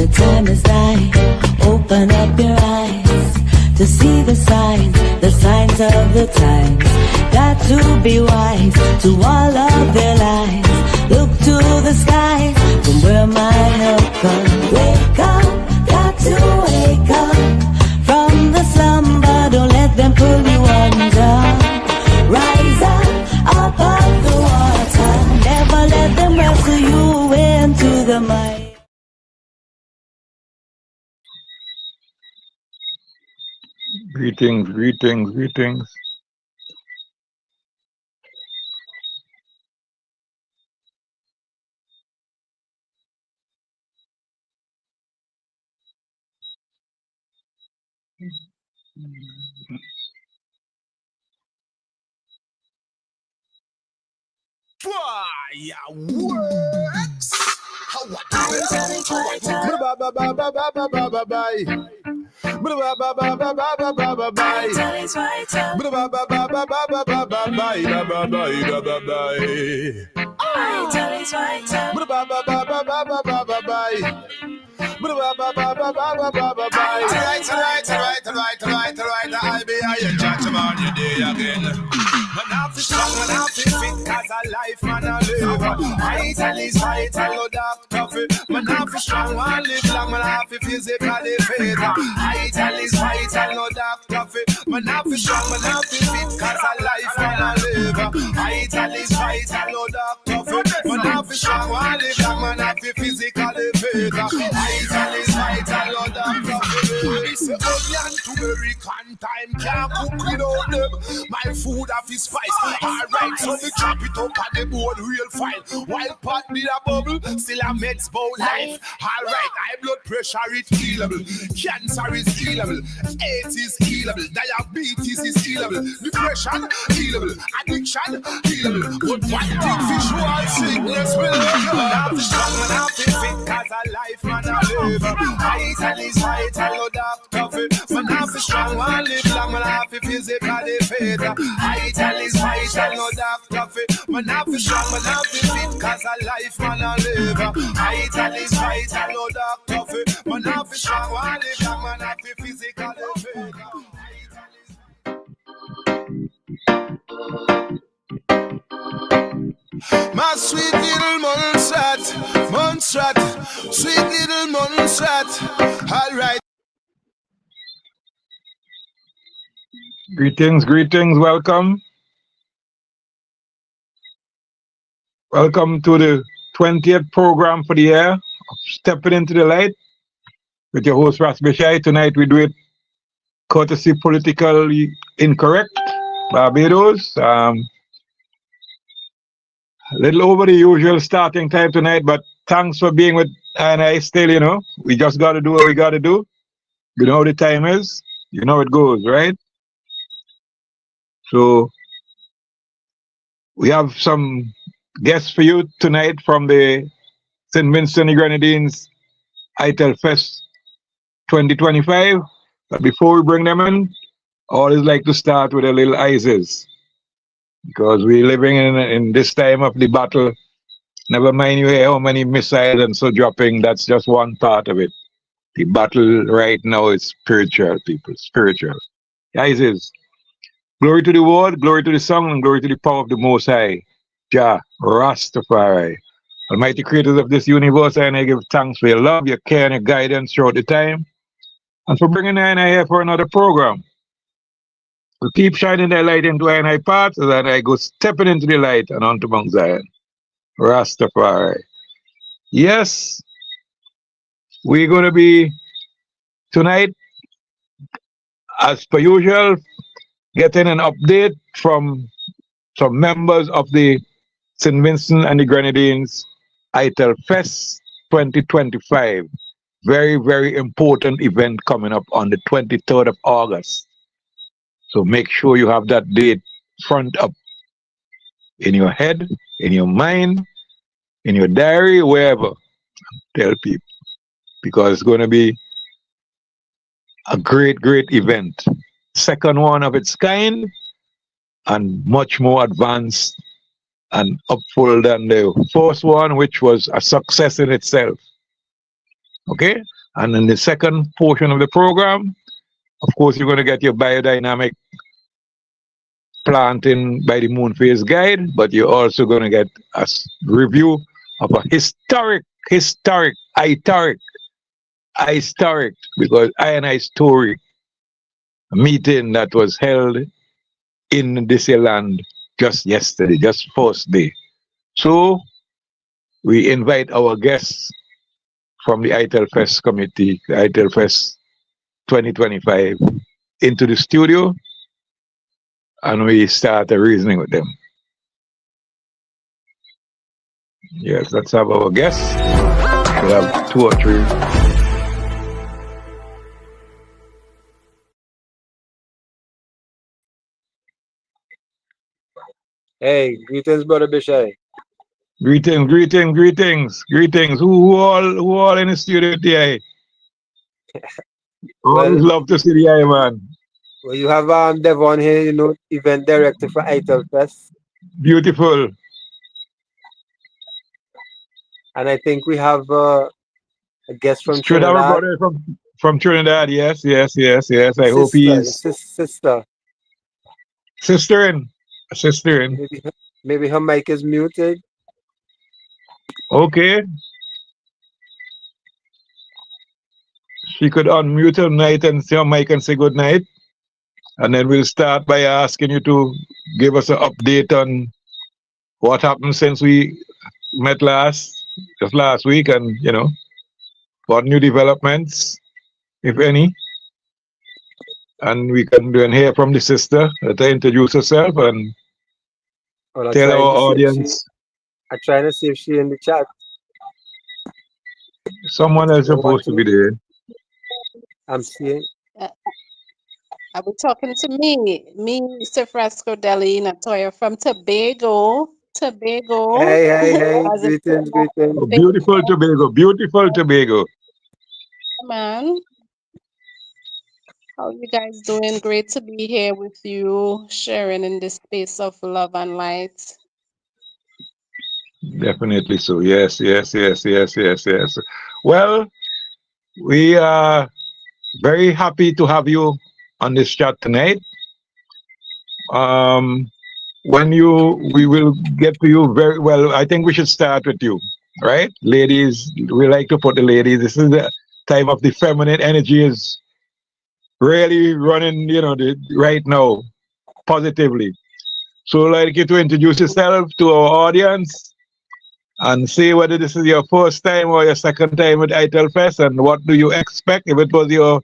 The time is nigh. Open up your eyes to see the signs of the times. Got to be wise to all of their lives. Look to the skies from where my help comes. Wake up, got to wake up from the slumber. Don't let them pull you under. Rise up of the water. Never let them wrestle you into the mud. Greetings, greetings, greetings. Ital is vital, no dark coffee. Man, I feel strong, man, live long, man, I feel physically fit. Ital is vital, no dark coffee. Man, I feel strong, man, I feel fit, cause I life, man, I live. Ital is vital, no dark coffee. Man, I feel strong, man, live long, man, I feel physically fit. Ital is vital, no dark coffee. It's a onion, turmeric, and time can't cook without them. My food have his spice. Alright, so we chop it up on the board real fine. While pot did a bubble, still a meds bout life. Alright, high blood pressure is healable. Cancer is healable. AIDS is healable. Diabetes is healable. Depression, healable. Addiction, healable. But one thing visual sickness will live. Now be strong and now be fit, cause a life man a live. Ital is vital, no dark coffee. Man now be strong and live long and now be physically fit. Ital is vital, no dark coffee. Man now be strong and now be fit, cause a life man a live. Ital is vital, no dark coffee. Man now be strong and live long and now be physically fit. My sweet little Montserrat, sweet little Montserrat. All right. Greetings, greetings, welcome. Welcome to the 20th program for the year of Stepping into the Light with your host Ras Bish-I. Tonight we do it courtesy politically incorrect, Barbados. A little over the usual starting time tonight, but thanks for being with I still, you know. We just got to do what we got to do. You know how the time is. You know it goes, right? So we have some guests for you tonight from the St. Vincent and Grenadines Ital Fest 2025. But before we bring them in, I always like to start with a little ISIS. Because we're living in this time of the battle. Never mind you hear how many missiles and so dropping, that's just one part of it. The battle right now is spiritual, people, spiritual. ISIS. Glory to the word, glory to the song, and glory to the power of the Most High. Jah, Rastafari. Almighty creators of this universe, and I give thanks for your love, your care, and your guidance throughout the time. And for bringing I here for another program. To keep shining their light into I paths, as I go stepping into the light and onto Mount Zion. Rastafari. Yes, we're going to be tonight, as per usual, getting an update from some members of the St. Vincent and the Grenadines Ital Fest 2025. Very, very important event coming up on the 23rd of August. So make sure you have that date front up in your head, in your mind, in your diary, wherever. Tell people. Because it's going to be a great, great event. Second one of its kind and much more advanced and upful than the first one, which was a success in itself. Okay? And in the second portion of the program, of course, you're going to get your biodynamic planting by the moon phase guide, but you're also going to get a review of a historic, because I story meeting that was held in this land just yesterday, just first day. So we invite our guests from the Ital Fest committee, Ital Fest 2025, into the studio, and we start a reasoning with them. Yes, let's have our guests. We'll have two or three. Hey, greetings, brother Bish-I. Greetings. Who all in the studio today? Always Well, love to see the eye, man. well, you have Devon here, event director for Ital Fest, Beautiful. and I think we have a guest from Straight our Trinidad, brother from Trinidad. Yes. I hope sister, he's sister. sister in. Sister in. Maybe her mic is muted. Okay. She could unmute her night and say her mic and say good night. And then we'll start by asking you to give us an update on what happened since we met just last week, and what new developments, if any. And we can then hear from the sister to introduce herself and Well, I'm tell trying to our see if audience. I'm trying to see if she in the chat. Someone else supposed to be there. I'm seeing. Are we talking to me, Sir Frasco Deli Notoria from Tobago. Hey, As it's greetings. Oh, beautiful Tobago. man. How you guys doing? Great to be here with you, sharing in this space of love and light. Definitely so. Yes. Well, we are very happy to have you on this chat tonight. We will get to you very well. I think we should start with you, right? Ladies, we like to put the ladies. This is the time of the feminine energy is really running, right now, positively. So I'd like you to introduce yourself to our audience and say whether this is your first time or your second time at Ital Fest, and what do you expect. If it was your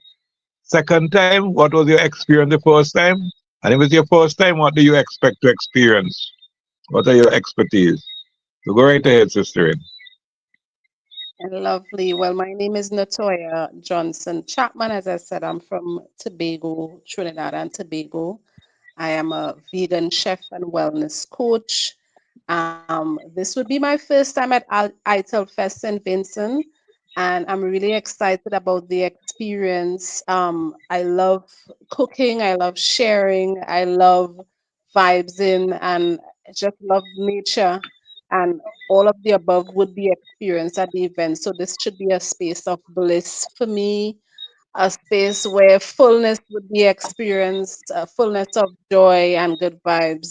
second time, what was your experience the first time? And if it's your first time, what do you expect to experience? What are your expertise? So go right ahead, sister. Lovely. Well, my name is Notoria Johnson Chapman. As I said, I'm from Tobago, Trinidad and Tobago. I am a vegan chef and wellness coach. This would be my first time at Ital Fest St. Vincent, and I'm really excited about the experience. I love cooking, I love sharing, I love vibes in, and I just love nature. And all of the above would be experienced at the event. So this should be a space of bliss for me, a space where fullness would be experienced, fullness of joy and good vibes.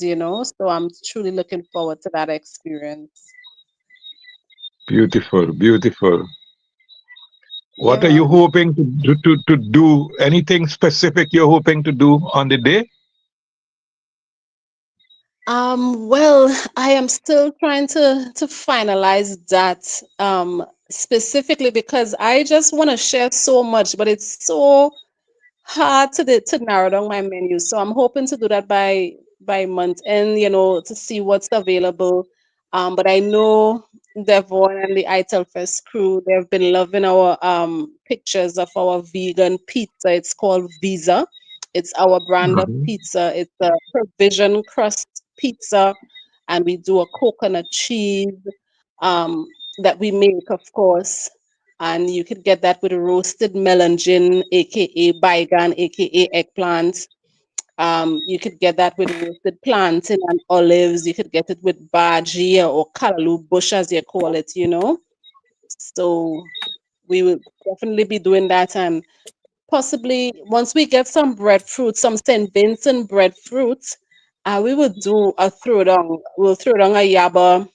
So I'm truly looking forward to that experience. Beautiful. Yeah, What are you man. hoping to do? Anything specific you're hoping to do on the day? Well, I am still trying to finalize that specifically because I just want to share so much, but it's so hard to narrow down my menu. So I'm hoping to do that by month end, to see what's available. But I know Devon and the Ital Fest crew, they've been loving our pictures of our vegan pizza. It's called Visa. It's our brand of Mhm. pizza. It's a provision crust pizza, and we do a coconut cheese that we make, of course, and you could get that with roasted melangin, aka baigan, aka eggplant. You could get that with roasted plantain and olives. You could get it with bhaji or kalaloo bush, as you call it. So we will definitely be doing that, and possibly once we get some breadfruit, some St. Vincent breadfruit, we will do a throwdown. We'll throw down a yaba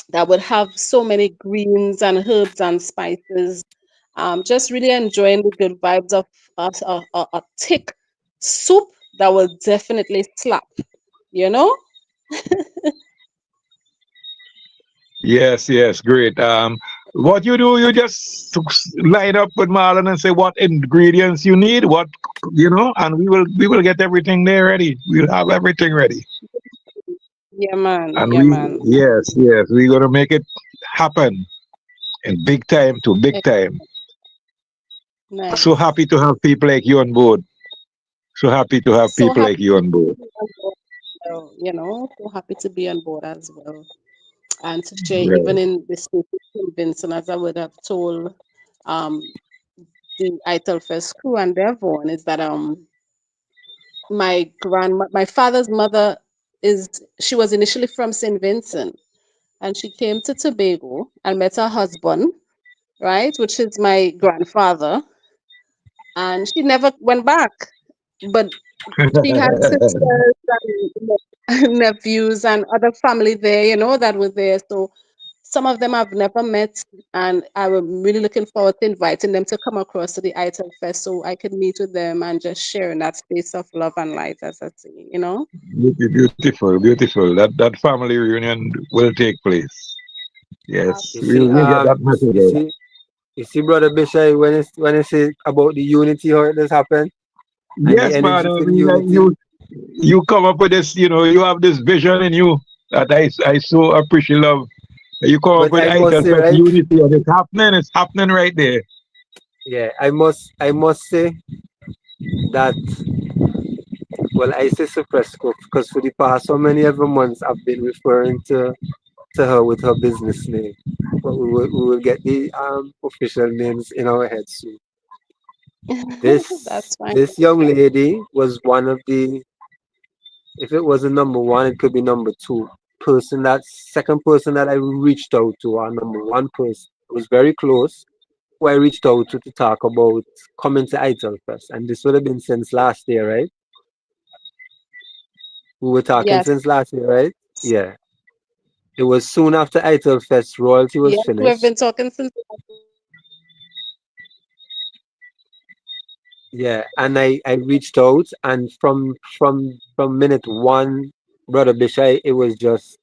that would have so many greens and herbs and spices. Just really enjoying the good vibes of a thick soup that will definitely slap, you know? Yes, yes, great. What you do, you just line up with Marlon and say what ingredients you need, what and we will get everything there ready. We'll have everything ready, Yeah, man. and Yeah, man. we're gonna make it happen in big time to big Eh, time. So Nice. happy to have people like you on board. So happy to have So people like happy you on board. to be on board, so happy to be on board as well. And to share, even Right. in the state of St. Vincent, as I would have told um, the Ital Fest crew and Devon, is that my father's mother she was initially from St. Vincent, and she came to Tobago and met her husband, right, which is my grandfather, and she never went back. But she had sisters and nephews and other family there, that were there. So some of them I've never met, and I'm really looking forward to inviting them to come across to the Ital Fest so I could meet with them and just share in that space of love and light, as I say. Beautiful, beautiful. That family reunion will take place. Yes, You see, we'll get that message you out. see, you see, brother Bish-I, when it's say about the unity, how it does happen, and the Yes, man. energy I for the mean, like unity. you come up with this. You have this vision in you that I so appreciate. Love. You come up But with I must Ital say, Fest right? unity, and it's happening. It's happening right there. Yeah, I must say that. Well, I say Fresco because for the past so many ever months I've been referring to her with her business name, but we will get the official names in our heads soon. This That's fine. this young lady was one of the, if it wasn't number one, it could be number two person, that second person that I reached out to, or number one person. It was very close, who I reached out to talk about coming to Ital Fest. And this would have been since last year, right? We were talking Yes. since last year, right? Yeah. It was soon after Ital Fest royalty was Yes, we have finished. been talking since. Yeah. And I reached out, and from minute one, brother Bishai, it was just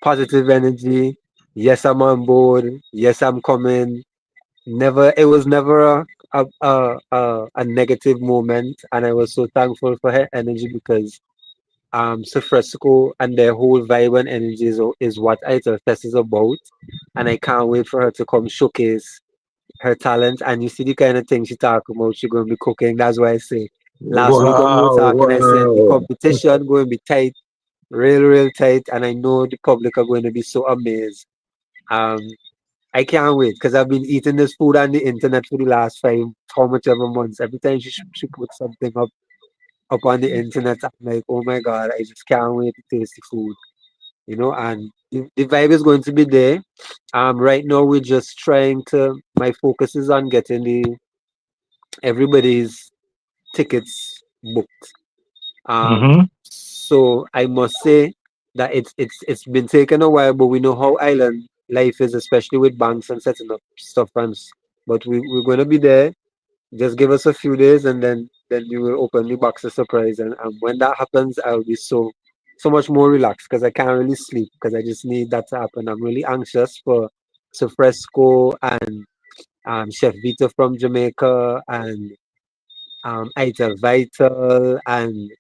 positive energy. Yes, I'm on board. Yes, I'm coming. Never, it was never a negative moment, and I was so thankful for her energy because Sofresco and their whole vibe and energy is what Ital Fest is about, and I can't wait for her to come showcase her talent. And you see the kind of thing she talk about, she gonna be cooking. That's why I say last week when we were Wow, talking, I said the wow. competition going to be tight, real tight, and I know the public are going to be so amazed. Um, I can't wait because I've been eating this food on the internet for the last how much ever months. Every time she puts something up on the internet, I'm like, oh my god, I just can't wait to taste the food. And the vibe is going to be there. Right now we're just trying to. My focus is on getting the everybody's tickets booked. Mm-hmm. So I must say that it's been taking a while, but we know how island life is, especially with banks and setting up stuff. But we're going to be there. Just give us a few days, and then you will open the box of surprise. And when that happens, I'll be so much more relaxed because I can't really sleep because I just need that to happen. I'm really anxious for Sofresco and Chef Vito from Jamaica and Ital Vital and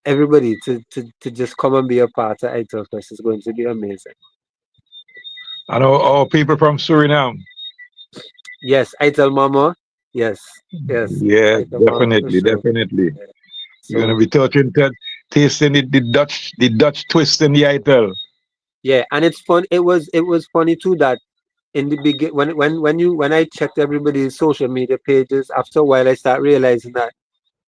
everybody to just come and be a part of Ital Fest is going to be amazing. I know all people from Suriname. Yes, Ital Mama. Yes, yes, Yes, Ital Mama for definitely, sure. definitely. Yeah. You're gonna So be tasting the Dutch twist in the Ital. yeah, and it's fun. It was funny too that in the begin when I checked everybody's social media pages, after a while I start realizing that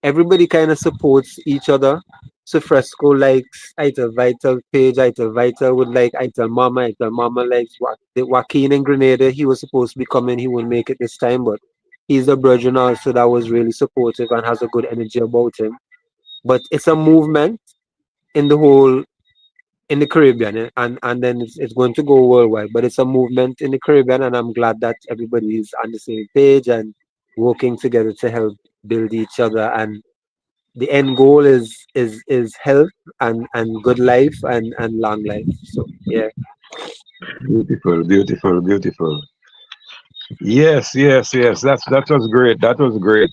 everybody kind of supports each other. So Fresco likes Ital Vital page, Ital Vital would like Ital Mama likes Joaquin in Grenada. He was supposed to be coming, he wouldn't make it this time, but he's a virgin also that was really supportive and has a good energy about him. But it's a movement in the whole in the Caribbean, and then it's going to go worldwide. But it's a movement in the Caribbean, and I'm glad that everybody is on the same page and working together to help build each other. And the end goal is health and good life and long life. So yeah. Beautiful, beautiful, beautiful. Yes, yes, yes. That was great. That was great.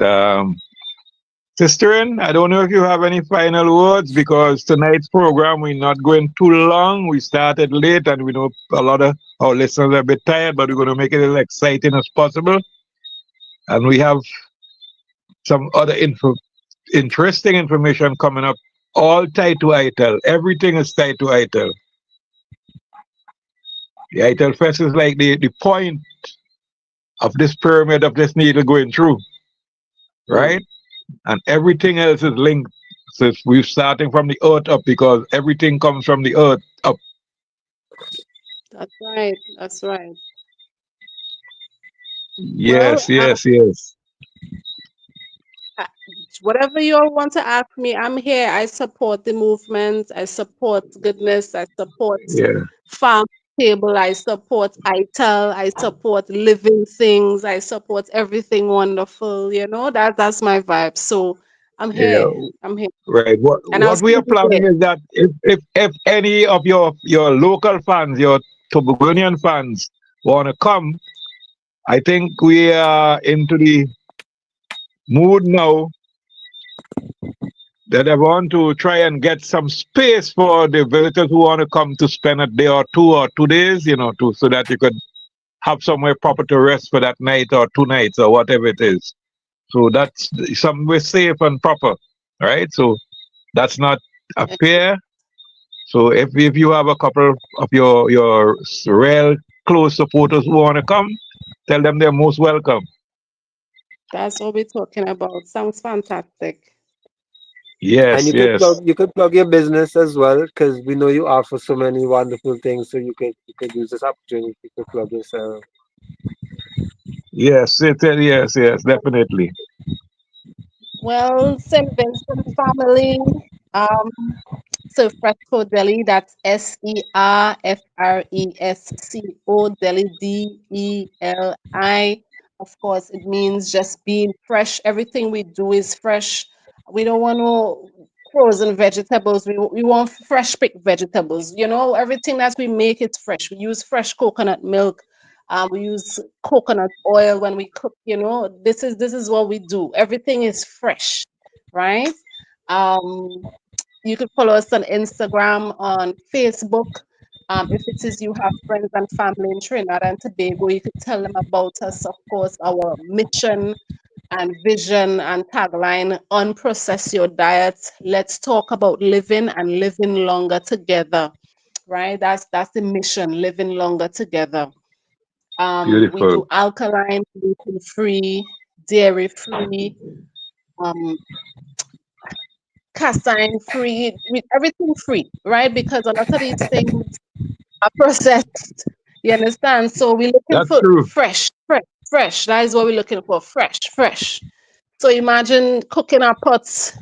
Sister, I don't know if you have any final words because tonight's program we're not going too long. We started late and we know a lot of our listeners are a bit tired, but we're going to make it as exciting as possible. And we have some other interesting information coming up, all tied to ITEL. Everything is tied to ITEL. The ITEL Fest is like the point of this pyramid of this needle going through, right? And everything else is linked. So we're starting from the earth up because everything comes from the earth up. That's right. That's right. Well, Yes, yes, yes. uh, whatever you all want to ask me, I'm here. I support the movement. I support goodness. I support Yeah, farm table. I support ITEL. I support living things. I support everything wonderful. That's my vibe. So I'm yeah. here. I'm here, Right. What and I'll what we still are be there. planning is that if any of your local fans, your Tobagonian fans want to come, I think we are into the mood now that I want to try and get some space for the visitors who want to come to spend a day or 2 days, so that you could have somewhere proper to rest for that night or 2 nights or whatever it is. So that's somewhere safe and proper, right? So that's not a fair. So if you have a couple of your real close supporters who want to come, tell them they're most welcome. That's what we're talking about. Sounds fantastic. And Yes, yes, you could plug your business as well because we know you offer so many wonderful things. So you could use this opportunity to plug yourself. yes, yes, yes, definitely. Well, St. Vincent family, um, so Fresco Deli, that's SERFRESCO Deli, DELI. Of course, it means just being fresh. Everything we do is fresh. We don't want no frozen vegetables. We want fresh picked vegetables. Everything that we make is fresh. We use fresh coconut milk. We use coconut oil when we cook. This is what we do. Everything is fresh, right? Um, you could follow us on Instagram, on Facebook. If it is you have friends and family in Trinidad and Tobago, you could tell them about us. Of course, our mission and vision and tagline: unprocess your diet. Let's talk about living and living longer together. Right? That's the mission: living longer together. We Beautiful. do alkaline, gluten free, dairy free, um, casein free, with everything free, right? Because a lot of these things are processed. You understand? So we're looking That's for true. fresh, fresh, fresh. That is what we're looking for: fresh, fresh. So imagine cooking our pots,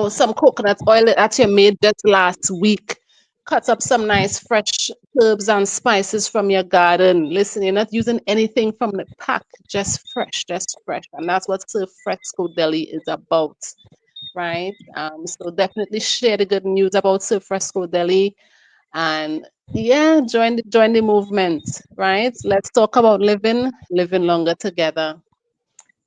some coconut oil that you made just last week. Cut up some nice fresh herbs and spices from your garden. Listen, you're not using anything from the pack, just fresh, just fresh. And that's what Surf Fresco Deli is about, right? So definitely share the good news about Surf Fresco Deli, and yeah, join the movement, right? Let's talk about living longer together.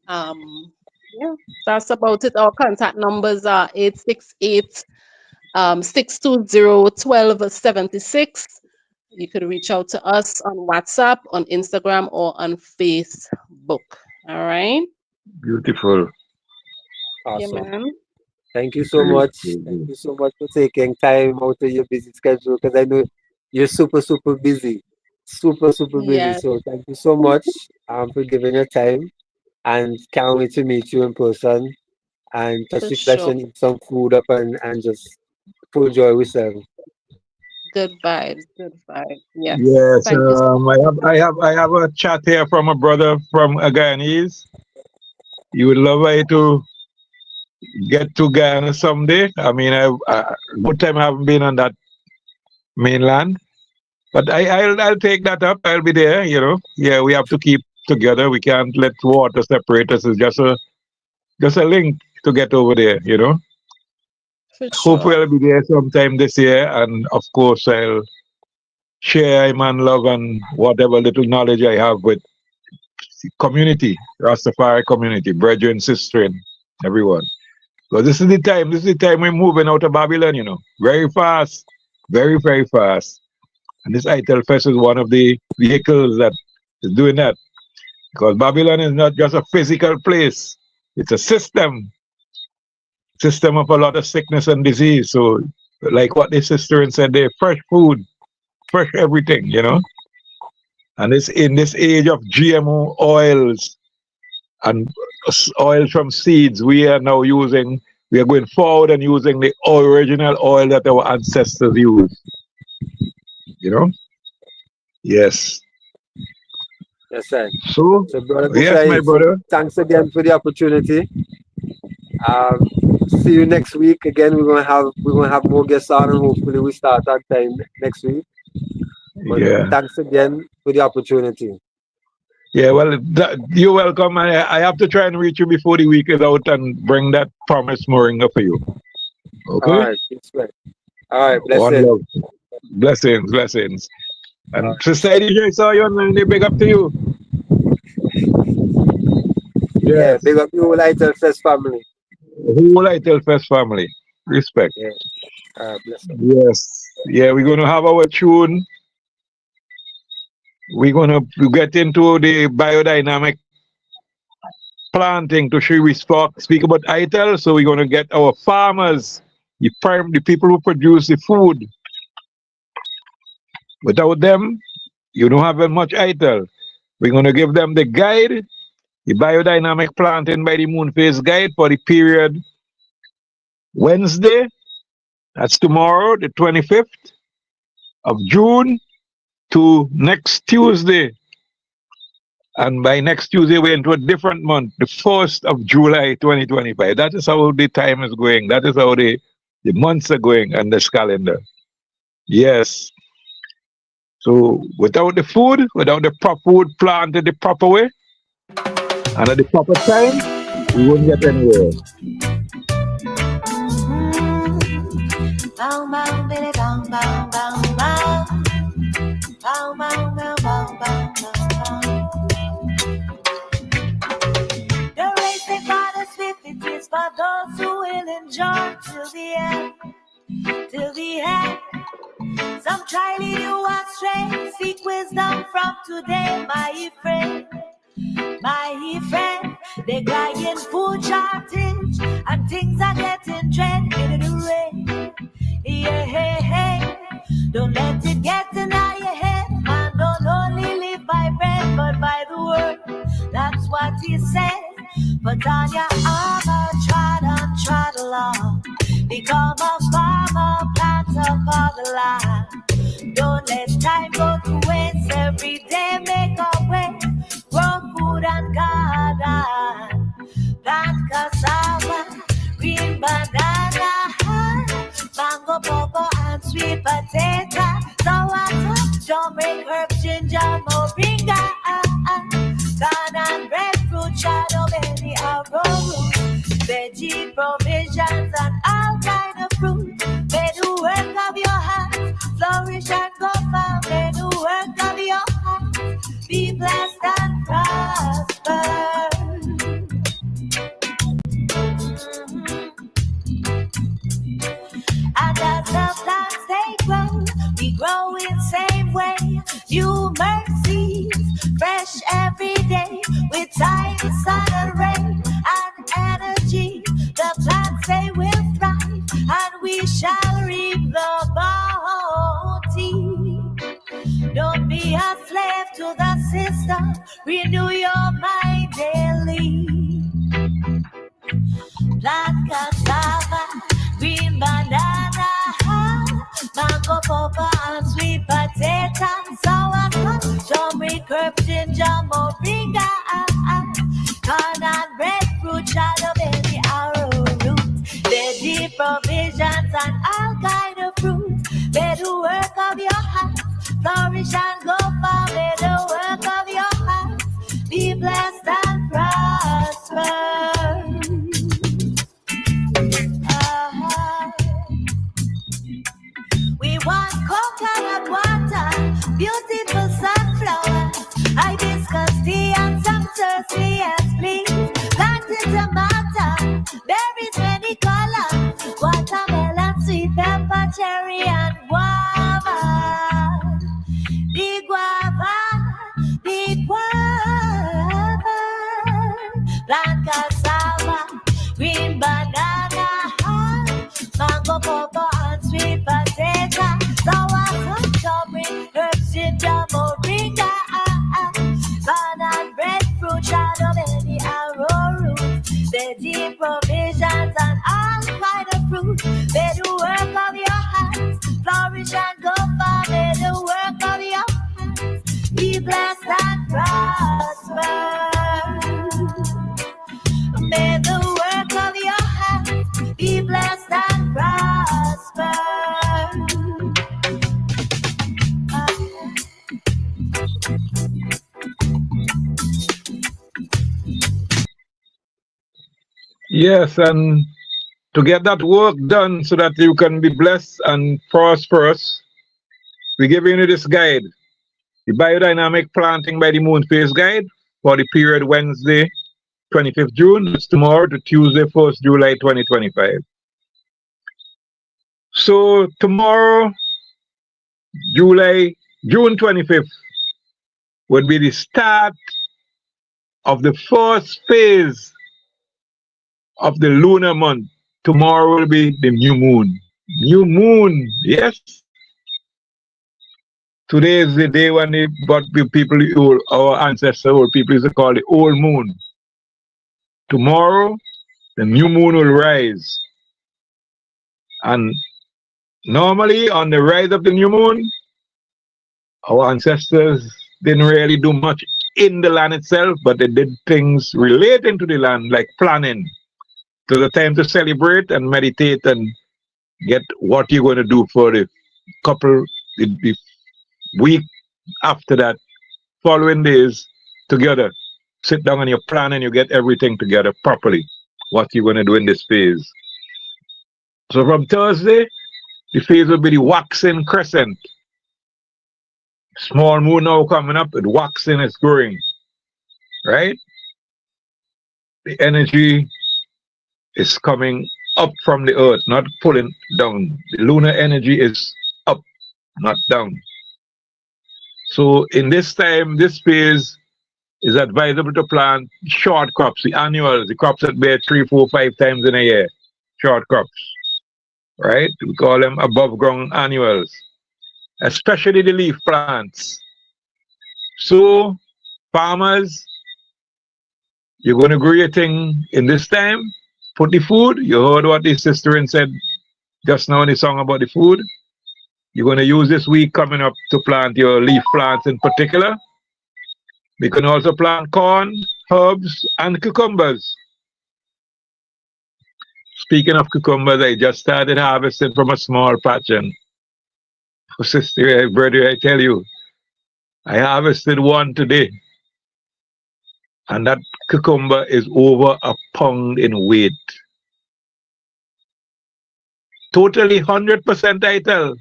Yeah, that's about it. Our contact numbers are 868 620 1276. You could reach out to us on WhatsApp, on Instagram, or on Facebook. All right. Beautiful. Yeah, Awesome. man. Thank you so Great, much. great, Thank great. you so much for taking time out of your busy schedule because I know you're super, super busy. Super, super busy. Yeah. So thank you so much for giving your time and can't wait to meet you in person. and touch For the flesh sure. and eat some food up and just full joy ourselves. Good vibes. Good vibes. Yes. Yes, Thank you. I have a chat here from a brother from Guyanese. You would love it to get to Guyana someday. I mean, good time I haven't been on that mainland, but I'll take that up. I'll be there. Yeah, we have to keep together. We can't let water separate us. It's just a link to get over there. For Hopefully, sure. I'll be there sometime this year, and of course, I'll share Iman love and whatever little knowledge I have with community, Rastafari community, brethren, sister, everyone. So this is the time. This is the time we're moving out of Babylon. Very fast, very very fast. And this Ital Fest is one of the vehicles that is doing that. Because Babylon is not just a physical place; it's a system of a lot of sickness and disease. So, like what the sister said, there, fresh food, fresh everything. And it's in this age of GMO oils and oil from seeds, we are going forward and using the original oil that our ancestors used. You know? Yes. Yes, sir. So, So, Brother yes, my Bish-I, so brother. thanks again for the opportunity. See you next week. Again, we're gonna have more guests on, and hopefully we start our time next week. But Yeah. thanks again for the opportunity. Yeah, well, you're welcome. I have to try and reach you before the week is out and bring that promised moringa for you. All Okay? right, it's great. All right, One blessed. love. Blessings, blessings. All And right. Sister Eddie, I saw you online. They big up to you. Yeah, Yes. big up you, Ital Fest family. Whole Ital Fest family. Respect. Yeah, bless up. Yes. Yeah, we're going to have our tune. We're going to get into the biodynamic planting to show we speak about Ital. So we're going to get our farmers, the people who produce the food. Without them, you don't have much Ital. We're going to give them the guide, the biodynamic planting by the moon phase guide for the period Wednesday, that's tomorrow, the 25th of June, to next Tuesday. And by next Tuesday, we're into a different month, the 1st of July 2025. That is how the time is going. That is how the months are going on this calendar. Yes. So without the food, without the proper food planted the proper way and at the proper time, we won't get anywhere. Bow, bow, billy, bow, bow, bow, bow. Bow, bow, bow, bow, bow, bow. The race they got us with it is for those who will endure till the end, till the end. Some try lead you astray, seek wisdom from today, my friend. My friend, they're crying food shortage and things are getting dread in the rain. Yeah, hey, hey. Don't let it get in your head. Man, don't only live by bread, but by the word. That's what he said. Put on your armor, trot along. Become a farmer, plant up for the land. Don't let time go to waste. Every day make a way. Grow food and garden. Plant cassava, green banana, mango, popo, and sweet potato. Sour, turmeric, herbs, ginger, moringa. Corn and breadfruit, shadow, belly, arrow. Veggie provisions and all kind of fruit. May the work of your hands flourish and go far. May the work of your hands be blessed and prosper. And as the plants they grow, we grow in same way. New mercies, fresh every day, with time, sun and rain and energy. The plants they will thrive, and we shall reap the bounty. Don't be a slave to the system. Renew your mind daily. Plant cassava, green banana, mango, cocoa, and sweet potato, sauerkraut, turmeric, herbs, ginger, moringa, banana, breadfruit, shadow, belly, arrowroot, veggie provisions, and all kind of fruit. May the work of your hands flourish and go far. May the work of your hands be blessed and prosper. May the work of your hands be blessed and prosper. Yes, and to get that work done so that you can be blessed and prosperous, we're giving you this guide, the Biodynamic Planting by the Moon Phase Guide for the period Wednesday, 25th June, that's tomorrow, to Tuesday, 1st July 2025. So tomorrow, June 25th, would be the start of the first phase of the lunar month. Tomorrow will be the new moon. New moon, yes. Today is the day when what people, our ancestors, old people used to call the old moon. Tomorrow, the new moon will rise. And normally on the rise of the new moon, our ancestors didn't really do much in the land itself, but they did things relating to the land, like planning. So the time to celebrate and meditate and get what you're going to do for the the week after that, following days together. Sit down and you plan and you get everything together properly, what you're going to do in this phase. So from Thursday, the phase will be the waxing crescent. Small moon now coming up, the waxing is growing, right? The energy is coming up from the earth, not pulling down. The lunar energy is up, not down. So in this time, this phase is advisable to plant short crops, the annuals, the crops that bear 3, 4, 5 times in a year. Short crops, right? We call them above ground annuals, especially the leaf plants. So farmers, you're going to grow your thing in this time. Put the food. You heard what the sister said just now in the song about the food. You're going to use this week coming up to plant your leaf plants in particular. We can also plant corn, herbs, and cucumbers. Speaking of cucumbers, I just started harvesting from a small patch. And sister, brother, I tell you, I harvested one today. And that cucumber is over a pound in weight. Totally 100% Ital.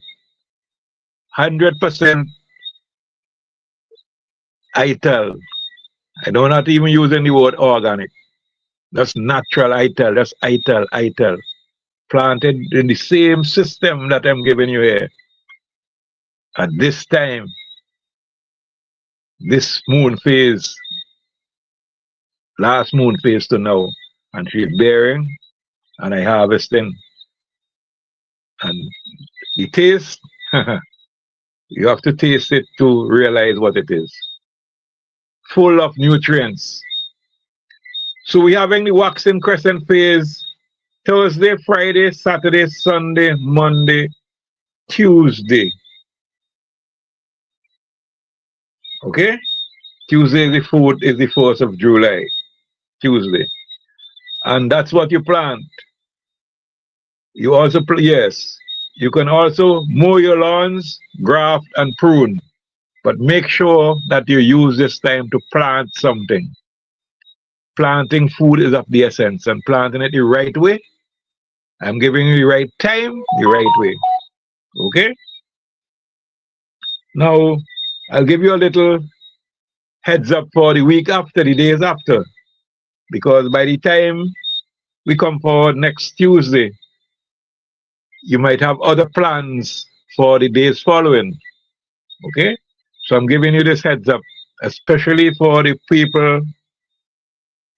100% Ital. I do not even use any word organic. That's natural Ital. That's Ital. Planted in the same system that I'm giving you here. At this time, this moon phase, last moon phase to now, and she's bearing, and I harvesting. And the taste, you have to taste it to realize what it is. Full of nutrients. So we're having the waxing crescent phase Thursday, Friday, Saturday, Sunday, Monday, Tuesday. Okay? Tuesday is the 4th of July. Tuesday. And that's what you plant. You also, yes, you can also mow your lawns, graft, and prune. But make sure that you use this time to plant something. Planting food is of the essence, and planting it the right way. I'm giving you the right time, the right way. Okay? Now, I'll give you a little heads up for the week after, the days after. Because by the time we come forward next Tuesday, you might have other plans for the days following. Okay? So I'm giving you this heads up, especially for the people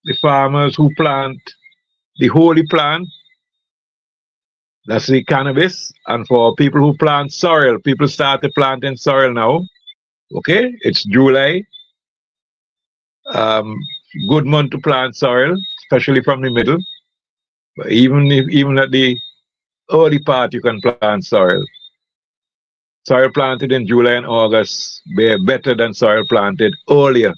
the farmers who plant the holy plant, that's the cannabis, and for people who plant sorrel, people started planting sorrel now. Okay, it's July. Um, Good month to plant sorrel, especially from the middle. But even at the early part, you can plant sorrel. Sorrel planted in July and August bear better than sorrel planted earlier.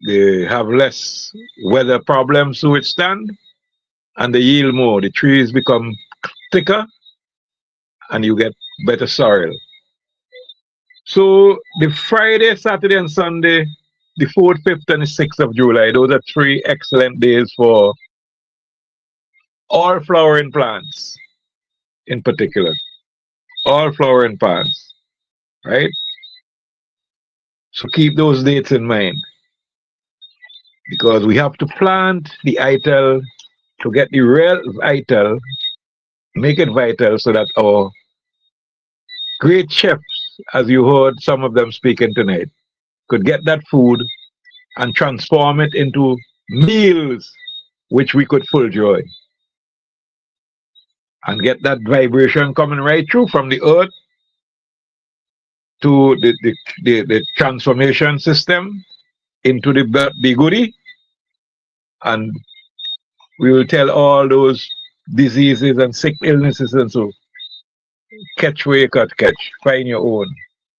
They have less weather problems to withstand, and they yield more. The trees become thicker, and you get better sorrel. So the Friday, Saturday, and Sunday, the 4th, 5th, and the 6th of July, those are 3 excellent days for all flowering plants in particular. All flowering plants, right? So keep those dates in mind because we have to plant the ital to get the real vital, make it vital so that our great chefs, as you heard some of them speaking tonight, could get that food and transform it into meals which we could full joy and get that vibration coming right through from the earth to the transformation system into the goodie, and we will tell all those diseases and sick illnesses and so catch where you got catch, find your own.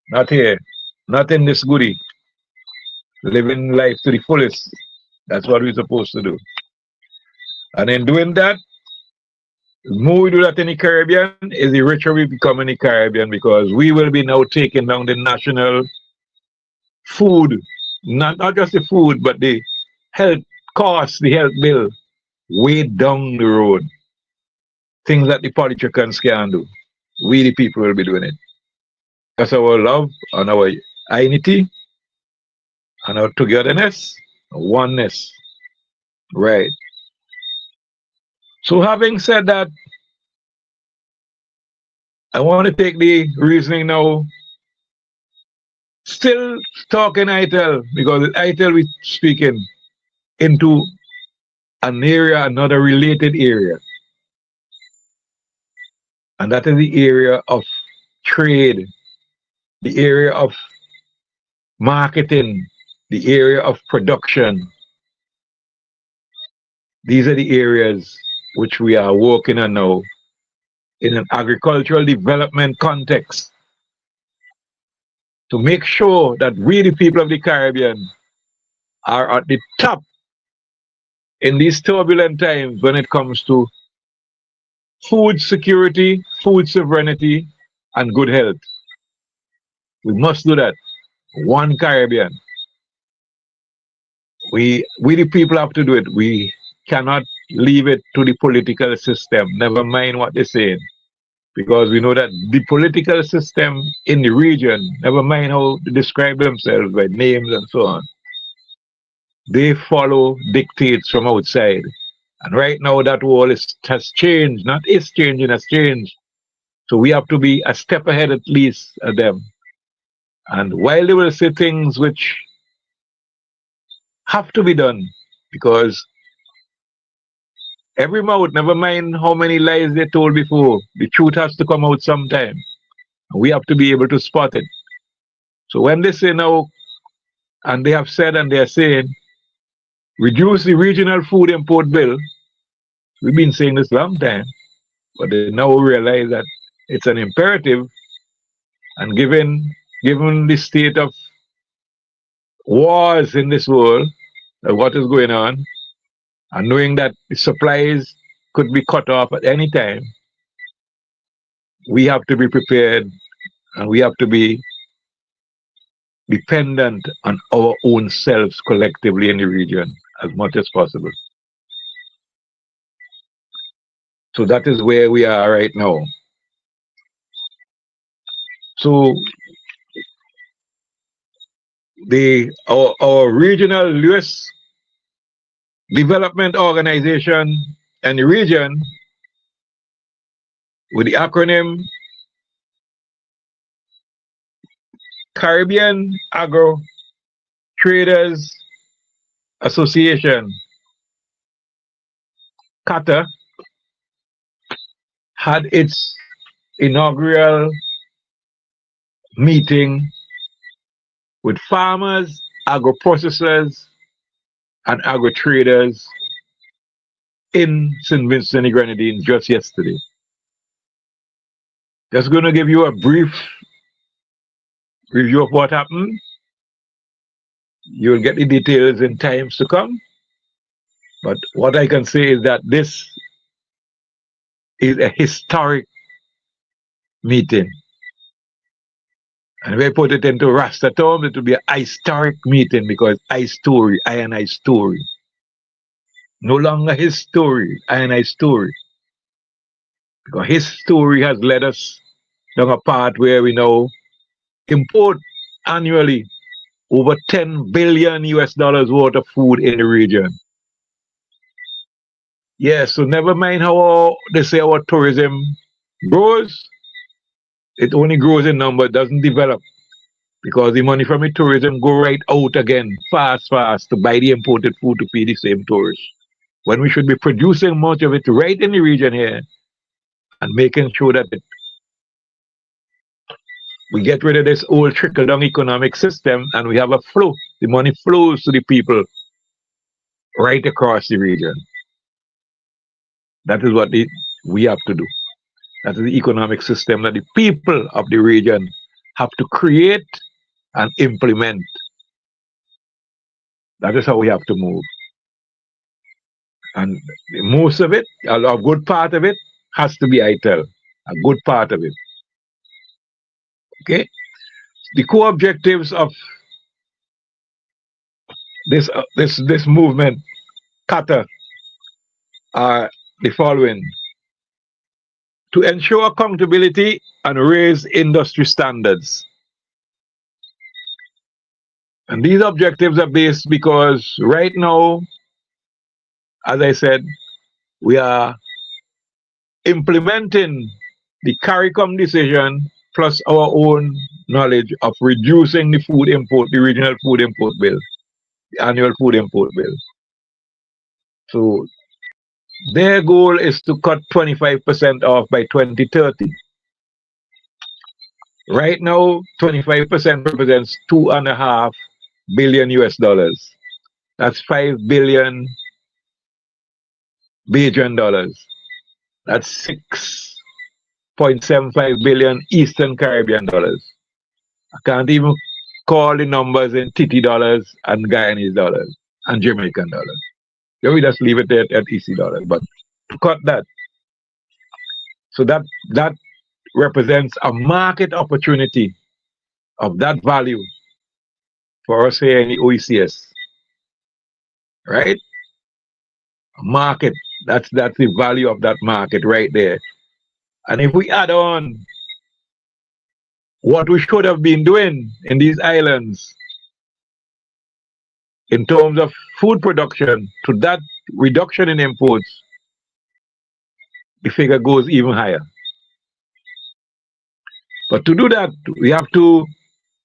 Not here, not in this goodie. Living life to the fullest. That's what we're supposed to do. And in doing that, the more we do that in the Caribbean, is the richer we become in the Caribbean because we will be now taking down the national food, not just the food, but the health costs, the health bill, way down the road. Things that the politicians can do. We, the people, will be doing it. That's our love and our unity and our togetherness, oneness. Right. So having said that, I want to take the reasoning now, still talking ITEL, because ITEL we're speaking into an area, another related area. And that is the area of trade, the area of marketing, the area of production. These are the areas which we are working on now in an agricultural development context to make sure that we, the people of the Caribbean, are at the top in these turbulent times when it comes to food security, food sovereignty, and good health. We must do that. One Caribbean. We the people have to do it. We cannot leave it to the political system, never mind what they're saying. Because we know that the political system in the region, never mind how they describe themselves by names and so on, they follow dictates from outside. And right now that world has changed, not is changing, has changed. So we have to be a step ahead at least of them. And while they will say things which have to be done, because every mouth, never mind how many lies they told before, the truth has to come out sometime. And we have to be able to spot it. So when they say now, and they have said and they are saying, reduce the regional food import bill, we've been saying this long time, but they now realize that it's an imperative, and given the state of wars in this world, what is going on, and knowing that the supplies could be cut off at any time, we have to be prepared and we have to be dependent on our own selves collectively in the region as much as possible. So that is where we are right now. So our regional Lewis Development Organization and the region with the acronym Caribbean Agro Traders Association, CATA, had its inaugural meeting with farmers, agro-processors, and agro-traders in St. Vincent and the Grenadines just yesterday. Just going to give you a brief review of what happened. You'll get the details in times to come. But what I can say is that this is a historic meeting. And if I put it into Rasta terms, it will be a historic meeting because I story, I and I story. No longer his story, I and I story. Because his story has led us down a path where we now import annually over 10 billion US dollars worth of food in the region. Yeah, so never mind how they say our tourism grows, it only grows in number, doesn't develop. Because the money from the tourism go right out again, fast, to buy the imported food to feed the same tourists. When we should be producing much of it right in the region here and making sure that we get rid of this old trickle-down economic system and we have a flow. The money flows to the people right across the region. That is what we have to do. That is the economic system that the people of the region have to create and implement. That is how we have to move. And most of it, a good part of it, has to be Ital. A good part of it. Okay? The core objectives of this movement, CATA, are the following: to ensure accountability and raise industry standards. And these objectives are based because right now, as I said, we are implementing the CARICOM decision plus our own knowledge of reducing the food import, the regional food import bill, the annual food import bill. So their goal is to cut 25% off by 2030. Right now, 25% represents $2.5 billion US dollars. That's 5 billion Bajan dollars. That's 6.75 billion Eastern Caribbean dollars. I can't even call the numbers in TT dollars and Guyanese dollars and Jamaican dollars. Then we just leave it there at EC dollars. But to cut that, so that represents a market opportunity of that value for us here in the OECS. Right? A market, that's the value of that market right there. And if we add on what we should have been doing in these islands in terms of food production to that reduction in imports, the figure goes even higher. But to do that, we have to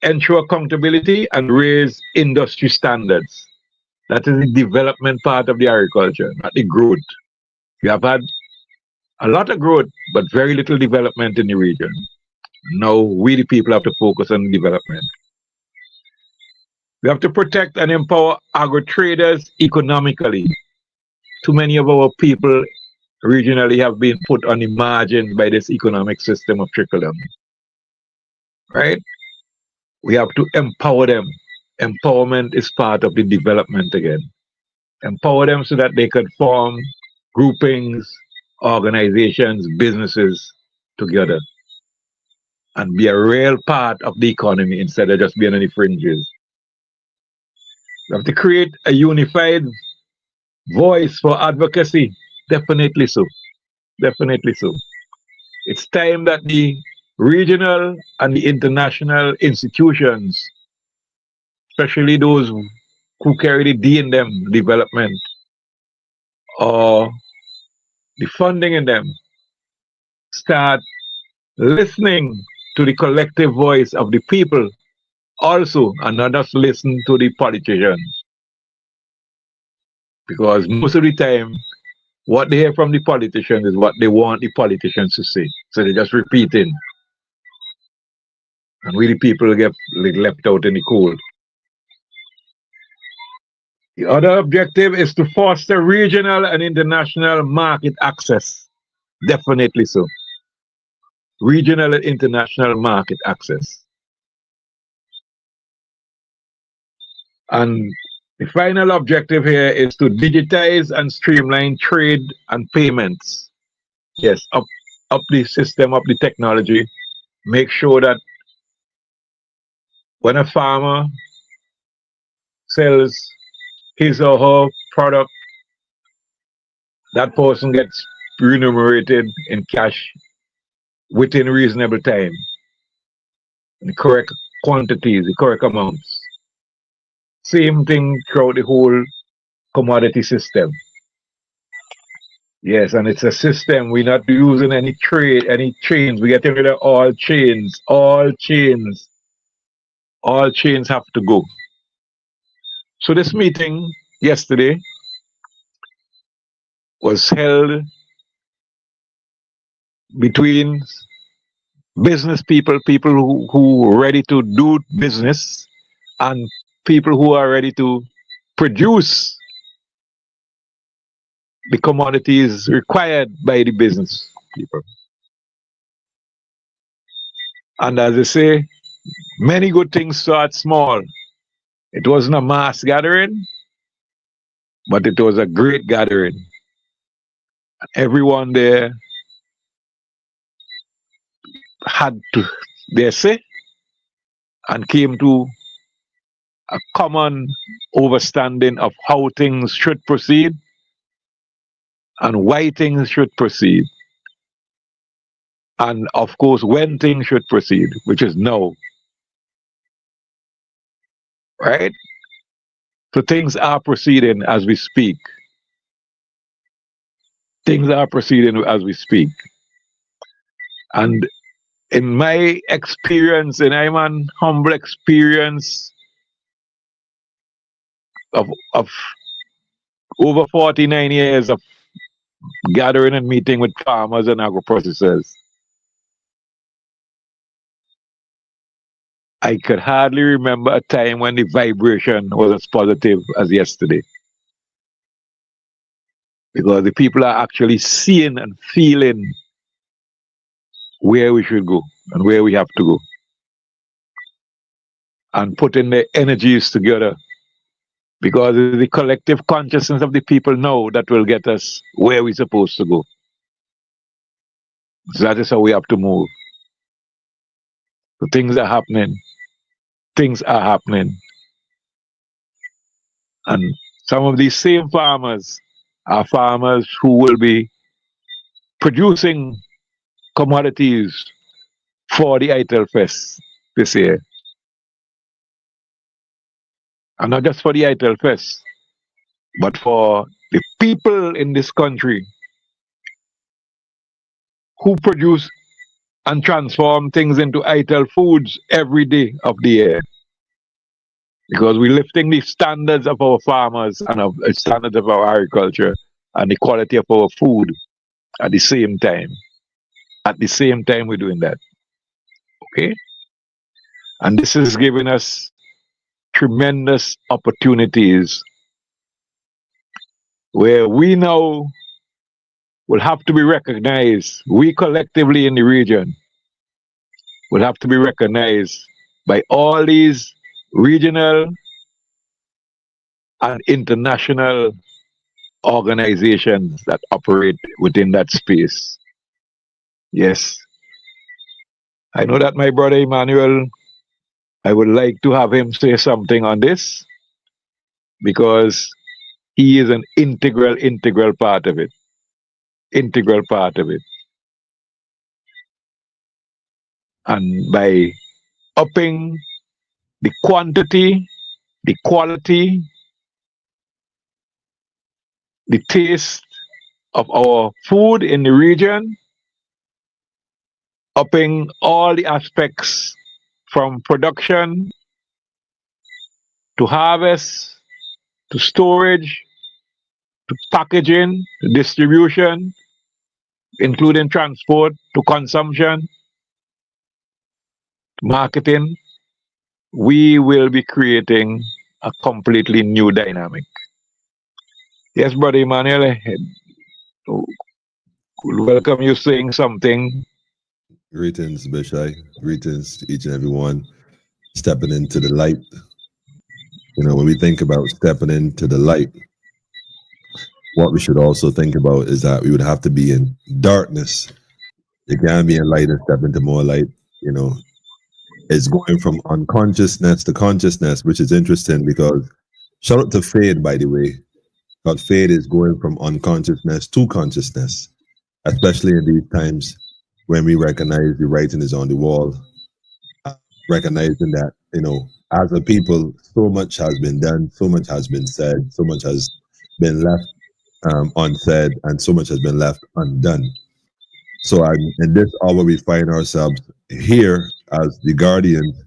ensure accountability and raise industry standards. That is the development part of the agriculture, not the growth. We have had a lot of growth, but very little development in the region. Now we the people have to focus on development. We have to protect and empower agro-traders economically. Too many of our people regionally have been put on the margins by this economic system of trickle-down. Right? We have to empower them. Empowerment is part of the development again. Empower them so that they can form groupings, organizations, businesses together and be a real part of the economy instead of just being on the fringes. We have to create a unified voice for advocacy. Definitely so. Definitely so. It's time that the regional and the international institutions, especially those who carry the D in them, development, or the funding in them, start listening to the collective voice of the people also, and not just listen to the politicians. Because most of the time, what they hear from the politicians is what they want the politicians to say. So they just repeating. And we the people get like, left out in the cold. The other objective is to foster regional and international market access. Definitely so. Regional and international market access. And the final objective here is to digitize and streamline trade and payments. Yes, up the system, up the technology. Make sure that when a farmer sells his or her product, that person gets remunerated in cash within reasonable time, the correct quantities, the correct amounts. Same thing throughout the whole commodity system. Yes, and it's a system. We're not using any trade, any chains. We're getting rid of all chains. All chains. All chains have to go. So this meeting yesterday was held between business people, people who are ready to do business, and people who are ready to produce the commodities required by the business people. And as I say, many good things start small. It wasn't a mass gathering, but it was a great gathering. Everyone there had to their say and came to a common understanding of how things should proceed and why things should proceed. And of course, when things should proceed, which is now. Right? So things are proceeding as we speak. Things are proceeding as we speak. And in my experience, and I'm an humble experience of over 49 years of gathering and meeting with farmers and agro-processors, I could hardly remember a time when the vibration was as positive as yesterday. Because the people are actually seeing and feeling where we should go and where we have to go. And putting their energies together. Because it's the collective consciousness of the people now that will get us where we're supposed to go. So that is how we have to move. So things are happening. Things are happening. And some of these same farmers are farmers who will be producing commodities for the Ital Fest this year. And not just for the Ital Fest, but for the people in this country who produce and transform things into Ital foods every day of the year. Because we're lifting the standards of our farmers and of the standards of our agriculture and the quality of our food at the same time. At the same time, we're doing that. Okay? And this is giving us tremendous opportunities where we now will have to be recognized, we collectively in the region will have to be recognized by all these regional and international organizations that operate within that space. Yes. I know that my brother Emmanuel, I would like to have him say something on this because he is an integral part of it. Integral part of it. And by upping the quantity, the quality, the taste of our food in the region, upping all the aspects from production to harvest, to storage, to packaging, to distribution, including transport, to consumption, to marketing, we will be creating a completely new dynamic. Yes, brother Emmanuel, welcome you saying something. Greetings, Bish-I. Greetings to each and every one stepping into the light. You know, when we think about stepping into the light, what we should also think about is that we would have to be in darkness. You can't be in light and step into more light. You know, it's going from unconsciousness to consciousness, which is interesting because shout out to Fade, by the way. But Fade is going from unconsciousness to consciousness, especially in these times when we recognize the writing is on the wall, recognizing that, you know, as a people, so much has been done, so much has been said, so much has been left unsaid, and so much has been left undone. So in this hour, we find ourselves here as the guardians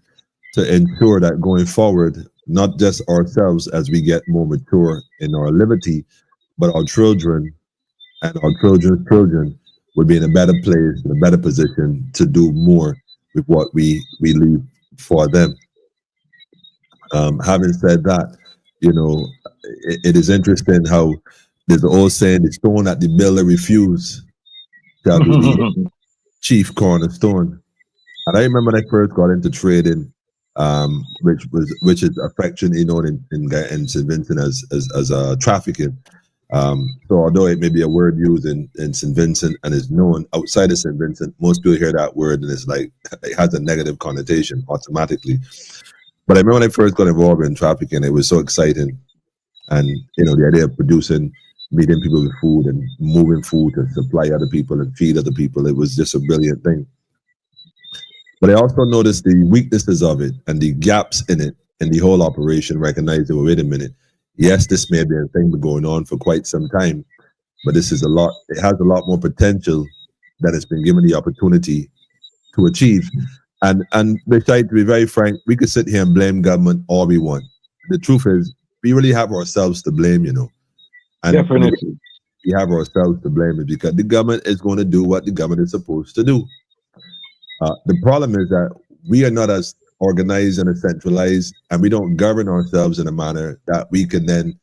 to ensure that going forward, not just ourselves as we get more mature in our liberty, but our children and our children's children would be in a better place, in a better position to do more with what we leave for them. Having said that, you know, it is interesting how there's an old saying, the stone that the builder refused shall be the chief cornerstone. And I remember when I first got into trading, which is affectionately known in St. Vincent as trafficking. So although it may be a word used in St. Vincent and is known outside of St. Vincent, most people hear that word and it's like it has a negative connotation automatically. But I remember when I first got involved in trafficking, it was so exciting. And, you know, the idea of meeting people with food and moving food to supply other people and feed other people, it was just a brilliant thing. But I also noticed the weaknesses of it and the gaps in it and the whole operation, recognizing, well, wait a minute, yes, this may be a thing going on for quite some time, but this is it has a lot more potential that it's been given the opportunity to achieve. And besides, to be very frank, we could sit here and blame government all we want. The truth is, we really have ourselves to blame, you know. And Definitely. we have ourselves to blame because the government is going to do what the government is supposed to do. The problem is that we are not as organized and as centralized, and we don't govern ourselves in a manner that we can then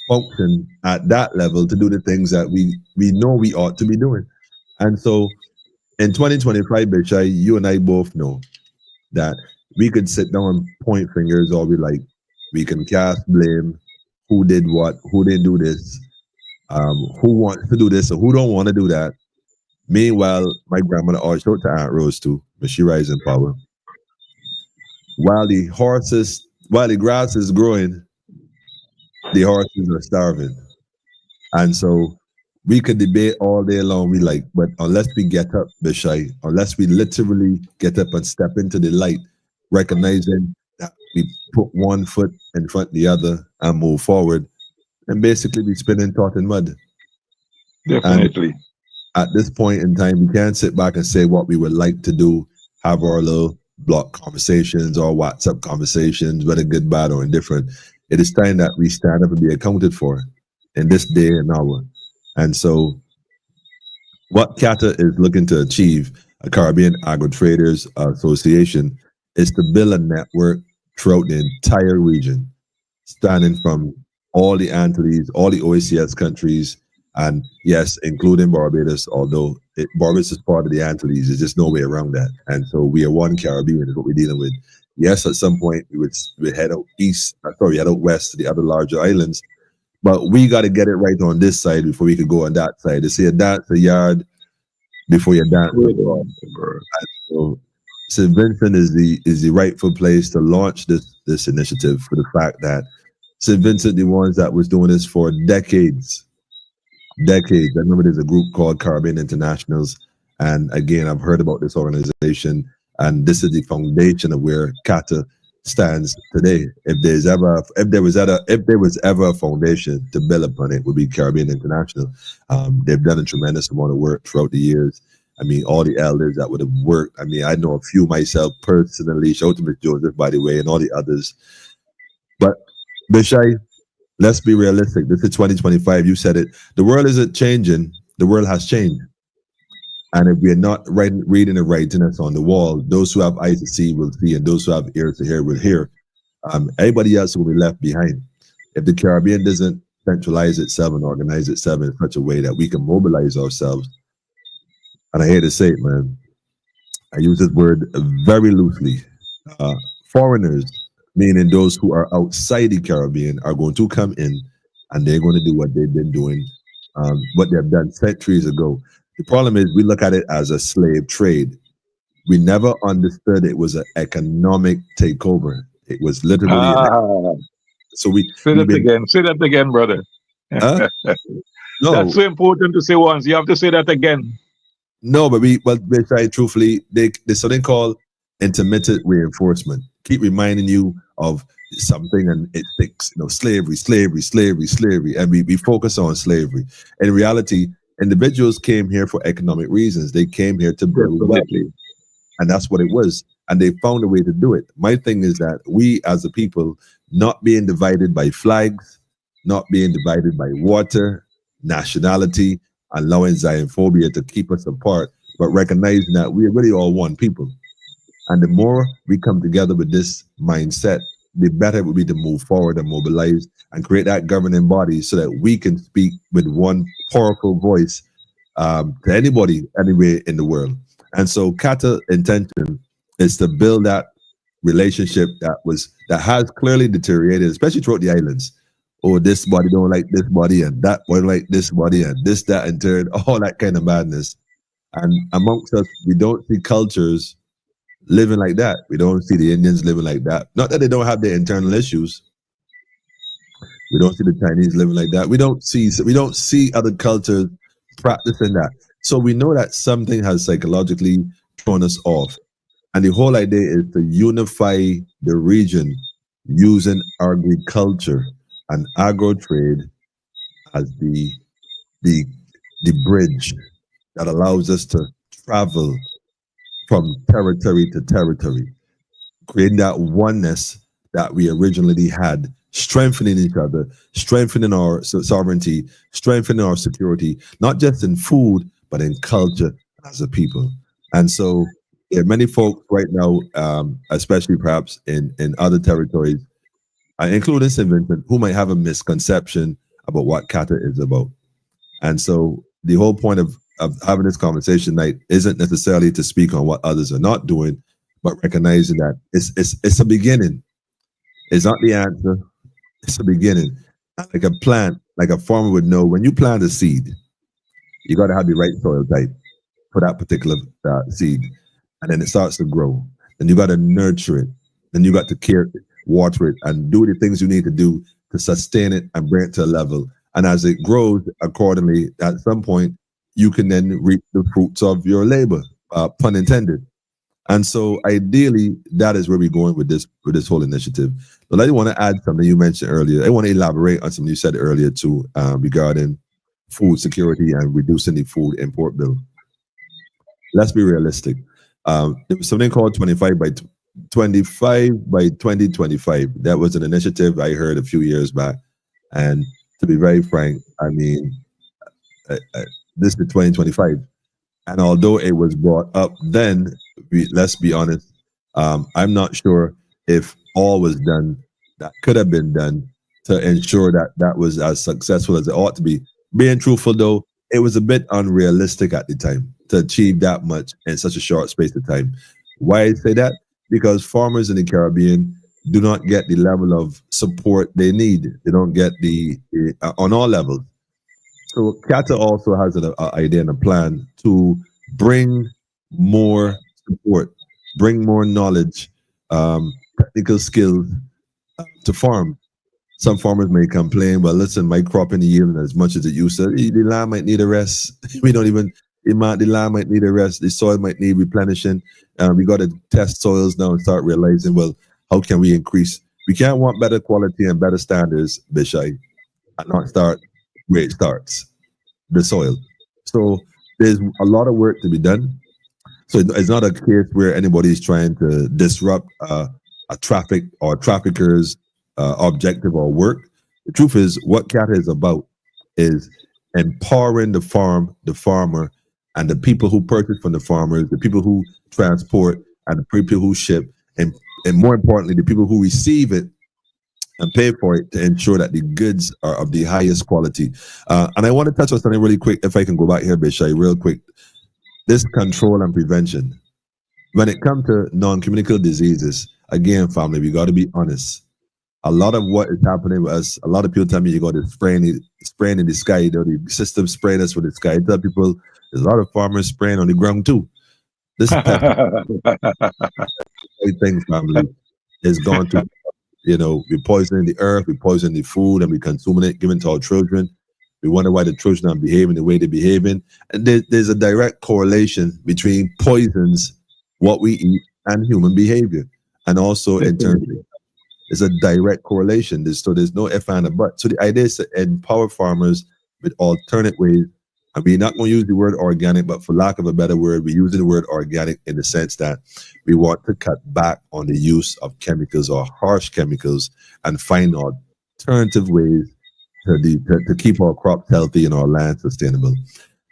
function at that level to do the things that we know we ought to be doing. And so in 2025, Bish-I, you and I both know that we could sit down and point fingers all we like. We can cast blame, who did what, who didn't do this, who wants to do this or who don't want to do that. Meanwhile, my grandmother always showed to Aunt Rose too, but she rise in power. While the grass is growing, the horses are starving. And so we could debate all day long, we like, but unless we get up, Bish-I, unless we literally get up and step into the light, recognizing that we put one foot in front of the other and move forward, and basically be spinning thought in mud. Definitely. And at this point in time, we can't sit back and say what we would like to do, have our little block conversations or WhatsApp conversations, whether good, bad, or indifferent. It is time that we stand up and be accounted for in this day and hour. And so what CATA is looking to achieve, a Caribbean Agro Traders Association, is to build a network throughout the entire region, spanning from all the Antilles, all the OACS countries, and yes, including Barbados, although Barbados is part of the Antilles, there's just no way around that. And so we are one Caribbean is what we're dealing with. Yes, at some point we would head out head out west to the other larger islands, but we got to get it right on this side before we could go on that side. They say a dance a yard before you dance. So St. Vincent is the rightful place to launch this initiative for the fact that St. Vincent, the ones that was doing this for decades. I remember there's a group called Caribbean Internationals, and again, I've heard about this organization, and this is the foundation of where CATA stands today. If there was ever a foundation to build upon, it would be Caribbean International. They've done a tremendous amount of work throughout the years. I mean, all the elders that would have worked. I mean, I know a few myself personally. Shout out to Miss Joseph, by the way, and all the others But Bish-I, let's be realistic. This is 2025. You said it. The world isn't changing. The world has changed. And if we're not reading and writing us on the wall, those who have eyes to see will see, and those who have ears to hear will hear. Everybody else will be left behind. If the Caribbean doesn't centralize itself and organize itself in such a way that we can mobilize ourselves, and I hate to say it, man, I use this word very loosely. Uh, Foreigners, meaning those who are outside the Caribbean, are going to come in and they're going to do what they've been doing, what they've done centuries ago. The problem is we look at it as a slave trade. We never understood it was an economic takeover. It was literally Ah, so say we've that been again. Say that again, brother. huh? No, That's so important to say once. You have to say that again. no, but we try truthfully. There's something called intermittent reinforcement. Keep reminding you of something and it sticks. Slavery, slavery, slavery, slavery, and we focus on slavery. In reality, individuals came here for economic reasons. They came here to build wealth. Definitely. And that's what it was. And they found a way to do it. My thing is that we as a people, not being divided by flags, not being divided by water, nationality, allowing xenophobia to keep us apart, but recognizing that we're really all one people. And the more we come together with this mindset, the better it will be to move forward and mobilize and create that governing body so that we can speak with one powerful voice to anybody, anywhere in the world. And so CATA intention is to build that relationship that has clearly deteriorated, especially throughout the islands. Oh, this body don't like this body, and that body like this body, and this, that, and third, all that kind of madness. And amongst us, we don't see cultures living like that. We don't see the Indians living like that. Not that they don't have their internal issues. We don't see the Chinese living like that. We don't see other cultures practicing that. So we know that something has psychologically thrown us off. And the whole idea is to unify the region using agriculture and agro trade as the the bridge that allows us to travel from territory to territory, creating that oneness that we originally had, strengthening each other, strengthening our sovereignty, strengthening our security, not just in food, but in culture as a people. And so there are many folks right now, especially perhaps in other territories, including St. Vincent, who might have a misconception about what CATA is about. And so the whole point of having this conversation tonight isn't necessarily to speak on what others are not doing, but recognizing that it's a beginning. It's not the answer. It's a beginning. Like a plant, like a farmer would know, when you plant a seed, you got to have the right soil type for that particular seed, and then it starts to grow. Then you got to nurture it. Then you got to care it, water it, and do the things you need to do to sustain it and bring it to a level. And as it grows accordingly, at some point, you can then reap the fruits of your labor, pun intended. And so ideally, that is where we're going with this whole initiative. But I want to add something you mentioned earlier. I want to elaborate on something you said earlier too, regarding food security and reducing the food import bill. Let's be realistic. There was something called 25 by 2025. That was an initiative I heard a few years back. And to be very frank, I mean, this is 2025. And although it was brought up then, let's be honest, I'm not sure if all was done that could have been done to ensure that that was as successful as it ought to be. Being truthful, though, it was a bit unrealistic at the time to achieve that much in such a short space of time. Why I say that? Because farmers in the Caribbean do not get the level of support they need. They don't get on all levels. So CATA also has an idea and a plan to bring more support, bring more knowledge, technical skills to farm. Some farmers may complain, well, listen, my crop in the yield as much as it used to. The land might need a rest. We don't even, the land might need a rest. The soil might need replenishing. We got to test soils now and start realizing, well, how can we increase? We can't want better quality and better standards, Bish-I, and not start where it starts, the soil. So there's a lot of work to be done. So it's not a case where anybody is trying to disrupt a traffic or traffickers objective or work. The truth is, what CATA is about is empowering the farmer, and the people who purchase from the farmers, the people who transport, and the people who ship, and more importantly, the people who receive it and pay for it to ensure that the goods are of the highest quality. And I want to touch on something really quick, if I can go back here, Bish-I, real quick. This control and prevention. When it comes to non-communicable diseases, again, family, we got to be honest. A lot of what is happening with us, a lot of people tell me you got to spraying in the sky, the system spraying us with the sky. I tell people there's a lot of farmers spraying on the ground too. This thing, family, is gone to, we're poisoning the earth, we're poisoning the food, and we're consuming it, giving to our children. We wonder why the children are behaving the way they're behaving. And there's a direct correlation between poisons, what we eat, and human behavior. And also in terms of, there's a direct correlation. There's no if and a but. So the idea is to empower farmers with alternate ways. And we're not going to use the word organic, but for lack of a better word, we're using the word organic in the sense that we want to cut back on the use of chemicals or harsh chemicals and find alternative ways to keep our crops healthy and our land sustainable.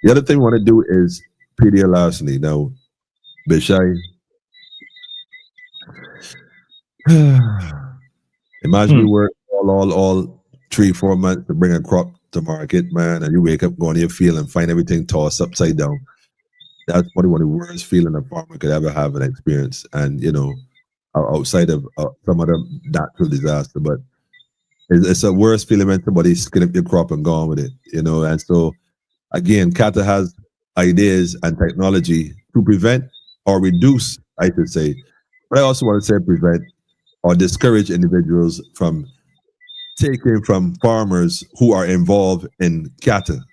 The other thing we want to do is PD larceny. Now, Bish-I, imagine we work all 3-4 months to bring a crop to market, man, and you wake up, go on your field and find everything tossed upside down. That's probably one of the worst feeling a farmer could ever have an experience. And outside of some other natural disaster, but it's a worse feeling when somebody skin up your crop and go on with it, And so, again, CATA has ideas and technology to prevent or reduce, I should say. But I also want to say prevent or discourage individuals from taking from farmers who are involved in CATA,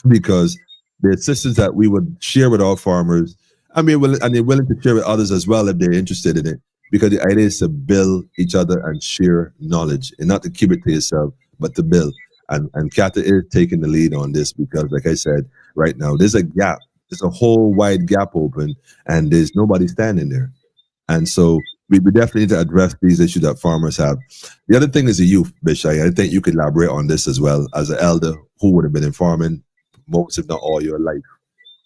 because the assistance that we would share with our farmers, they're willing to share with others as well if they're interested in it. Because the idea is to build each other and share knowledge, and not to keep it to yourself, but to build. And CATA is taking the lead on this because, like I said, right now, there's a gap. There's a whole wide gap open, and there's nobody standing there. And so we definitely need to address these issues that farmers have. The other thing is the youth, Bish-I. I think you could elaborate on this as well as an elder who would have been in farming most, if not all, your life.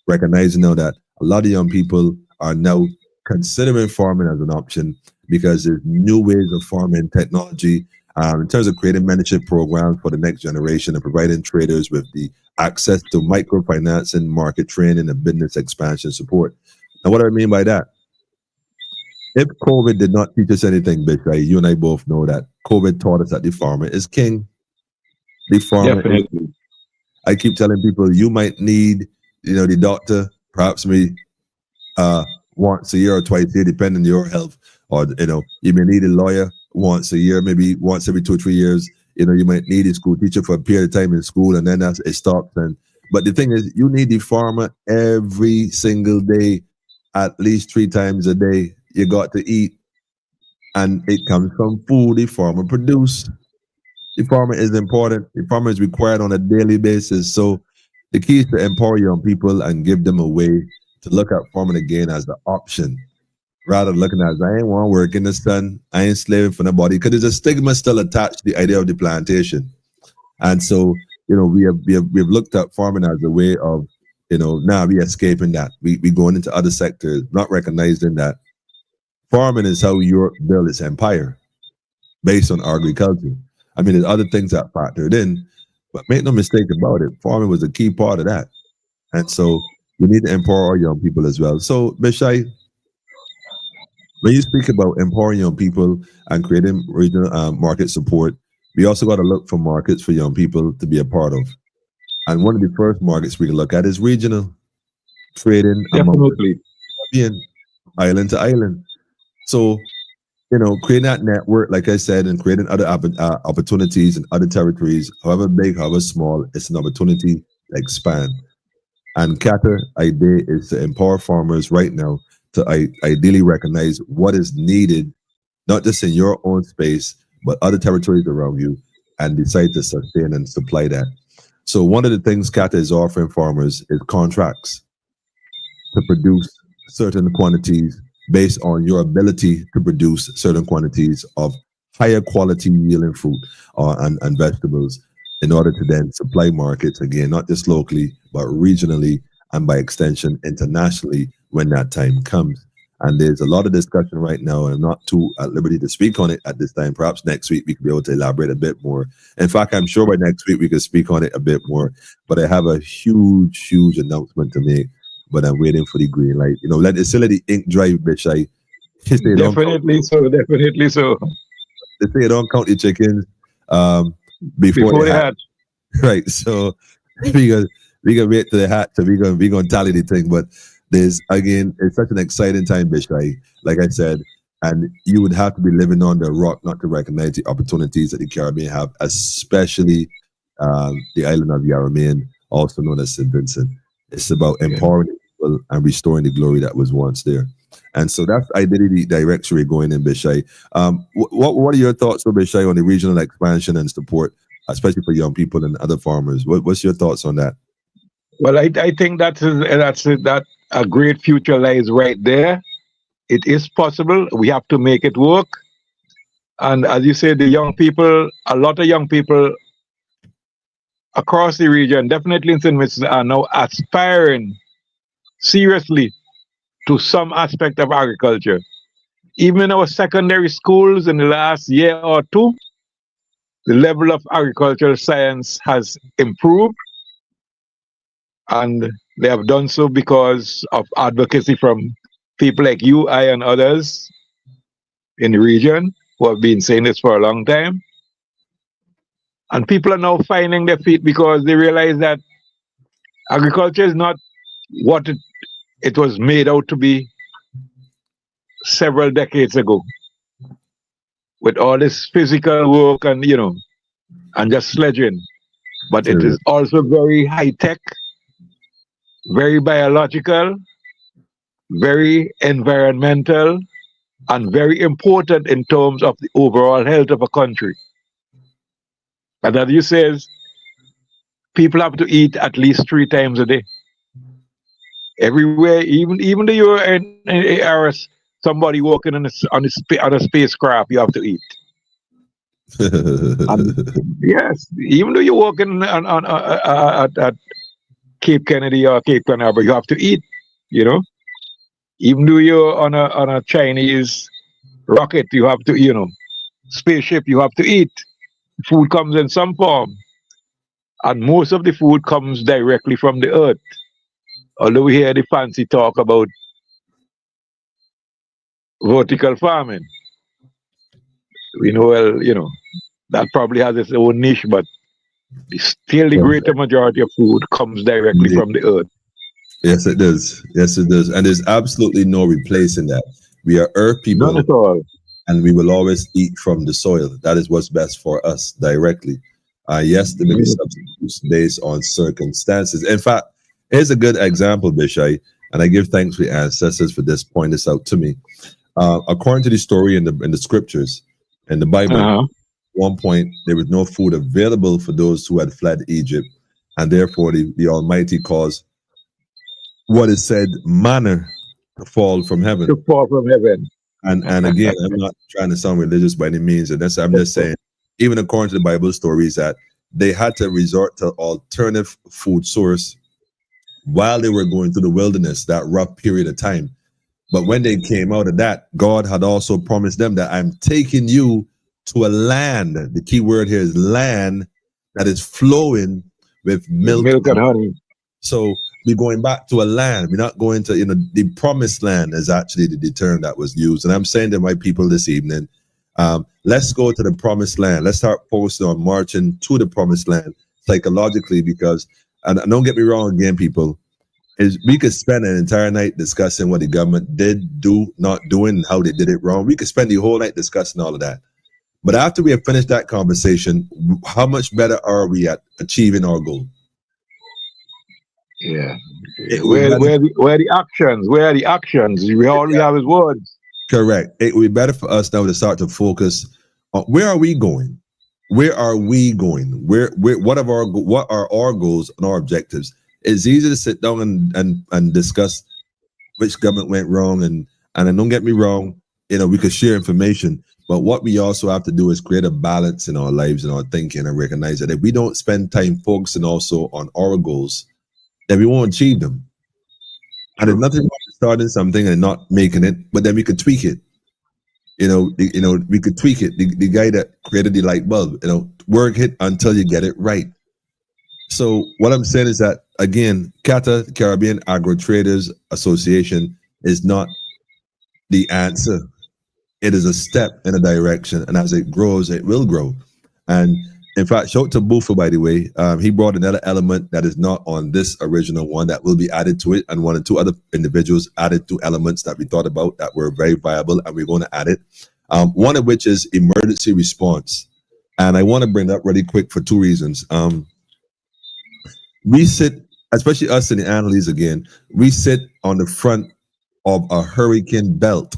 Recognizing now that a lot of young people are now considering farming as an option because there's new ways of farming technology in terms of creating mentorship programs for the next generation and providing traders with the access to microfinancing, market training, and business expansion support. Now, what do I mean by that? If COVID did not teach us anything, Bish-I, you and I both know that COVID taught us that the farmer is king. The farmer is, I keep telling people, you might need, the doctor, perhaps once a year or twice a year, depending on your health. Or, you may need a lawyer once a year, maybe once every 2 or 3 years. You might need a school teacher for a period of time in school, and then it stops. But the thing is, you need the farmer every single day, at least 3 times a day. You got to eat, and it comes from food the farmer produce. The farmer is important. The farmer is required on a daily basis. So the key is to empower young people and give them a way to look at farming again as the option, rather than looking at, I ain't want to work in the sun, I ain't slaving for nobody, because there's a stigma still attached to the idea of the plantation. And so, we have looked at farming as a way of, now we escaping that. We going into other sectors, not recognizing that farming is how Europe built its empire, based on agriculture. There's other things that factored in, but make no mistake about it, farming was a key part of that. And so we need to empower our young people as well. So, Bish-I, when you speak about empowering young people and creating regional market support, we also got to look for markets for young people to be a part of. And one of the first markets we can look at is regional trading among island to island. So, creating that network, like I said, and creating other opportunities in other territories, however big, however small, it's an opportunity to expand. And CATA idea is to empower farmers right now to ideally recognize what is needed, not just in your own space, but other territories around you, and decide to sustain and supply that. So one of the things CATA is offering farmers is contracts to produce certain quantities based on your ability to produce certain quantities of higher quality yielding fruit and vegetables in order to then supply markets again, not just locally, but regionally and by extension internationally when that time comes. And there's a lot of discussion right now. I'm not too at liberty to speak on it at this time. Perhaps next week we could be able to elaborate a bit more. In fact, I'm sure by next week we could speak on it a bit more. But I have a huge announcement to make. But I'm waiting for the green light. You know, let the ink dry, Bish-I. Definitely so. Definitely so. They say don't count the chickens before they hatch. Right. So we gonna wait till they hatch. So we gonna tally the thing. But there's again, it's such an exciting time, Bish-I. Like I said, and you would have to be living on the rock not to recognize the opportunities that the Caribbean have, especially the island of Yarra, also known as St. Vincent. It's about empowering people and restoring the glory that was once there. And so that's identity direction we're going in, Bish-I. What are your thoughts, Bish-I, on the regional expansion and support, especially for young people and other farmers? What's your thoughts on that? Well, I think that a great future lies right there. It is possible. We have to make it work. And as you say, the young people, a lot of young people across the region, definitely in St. Vincent, are now aspiring seriously to some aspect of agriculture. Even in our secondary schools in the last year or two, the level of agricultural science has improved. And they have done so because of advocacy from people like you, I, and others in the region who have been saying this for a long time. And people are now finding their feet because they realize that agriculture is not what it was made out to be several decades ago. With all this physical work and, and just sledging. But it is also very high tech, very biological, very environmental, and very important in terms of the overall health of a country. And as you says, people have to eat at least 3 times a day. Everywhere, even though you're in somebody working on a spacecraft, you have to eat. Yes, even though you're working at Cape Kennedy or Cape Canaveral, you have to eat. Even though you're on a Chinese rocket, you have to, spaceship, you have to eat. Food comes in some form, and most of the food comes directly from the earth. Although we hear the fancy talk about vertical farming, we know, well, that probably has its own niche, but still the greater majority of food comes directly from the earth. Yes, it does. Yes, it does. And there's absolutely no replacing that. We are earth people. None at all. And we will always eat from the soil. That is what's best for us directly. Yes, there may be substitutes based on circumstances. In fact, here's a good example, Bish-I, and I give thanks to the ancestors for this pointing this out to me. According to the story in the scriptures, in the Bible, at one point there was no food available for those who had fled Egypt, and therefore the Almighty caused what is said manna to fall from heaven. To fall from heaven. And again, I'm not trying to sound religious by any means, and I'm just saying, even according to the Bible stories, that they had to resort to alternative food source while they were going through the wilderness, that rough period of time. But when they came out of that, God had also promised them that I'm taking you to a land. The key word here is land that is flowing with milk and honey. So we're going back to a land. We're not going to, the promised land is actually the term that was used. And I'm saying to my people this evening, let's go to the promised land. Let's start focusing on marching to the promised land psychologically, because, and don't get me wrong again, people, is we could spend an entire night discussing what the government did, not doing, and how they did it wrong. We could spend the whole night discussing all of that. But after we have finished that conversation, how much better are we at achieving our goal? Yeah. Where are the actions? Where are the actions? All we have is words. Correct. It would be better for us now to start to focus on where are we going? Where are we going? What are our goals and our objectives? It's easy to sit down and discuss which government went wrong, and don't get me wrong, we could share information, But what we also have to do is create a balance in our lives and our thinking, and recognize that if we don't spend time focusing also on our goals, then we won't achieve them. And there's nothing wrong with starting something and not making it, but then we could tweak it. We could tweak it. The guy that created the light bulb, work it until you get it right. So what I'm saying is that, again, CATA, Caribbean Agro Traders Association, is not the answer. It is a step in a direction, and as it grows, it will grow. And in fact, shout out to Bufo, by the way. He brought another element that is not on this original one that will be added to it, and one or two other individuals added two elements that we thought about that were very viable, and we're going to add it. One of which is emergency response. And I want to bring that up really quick for two reasons. We sit, especially us in the Antilles again, we sit on the front of a hurricane belt.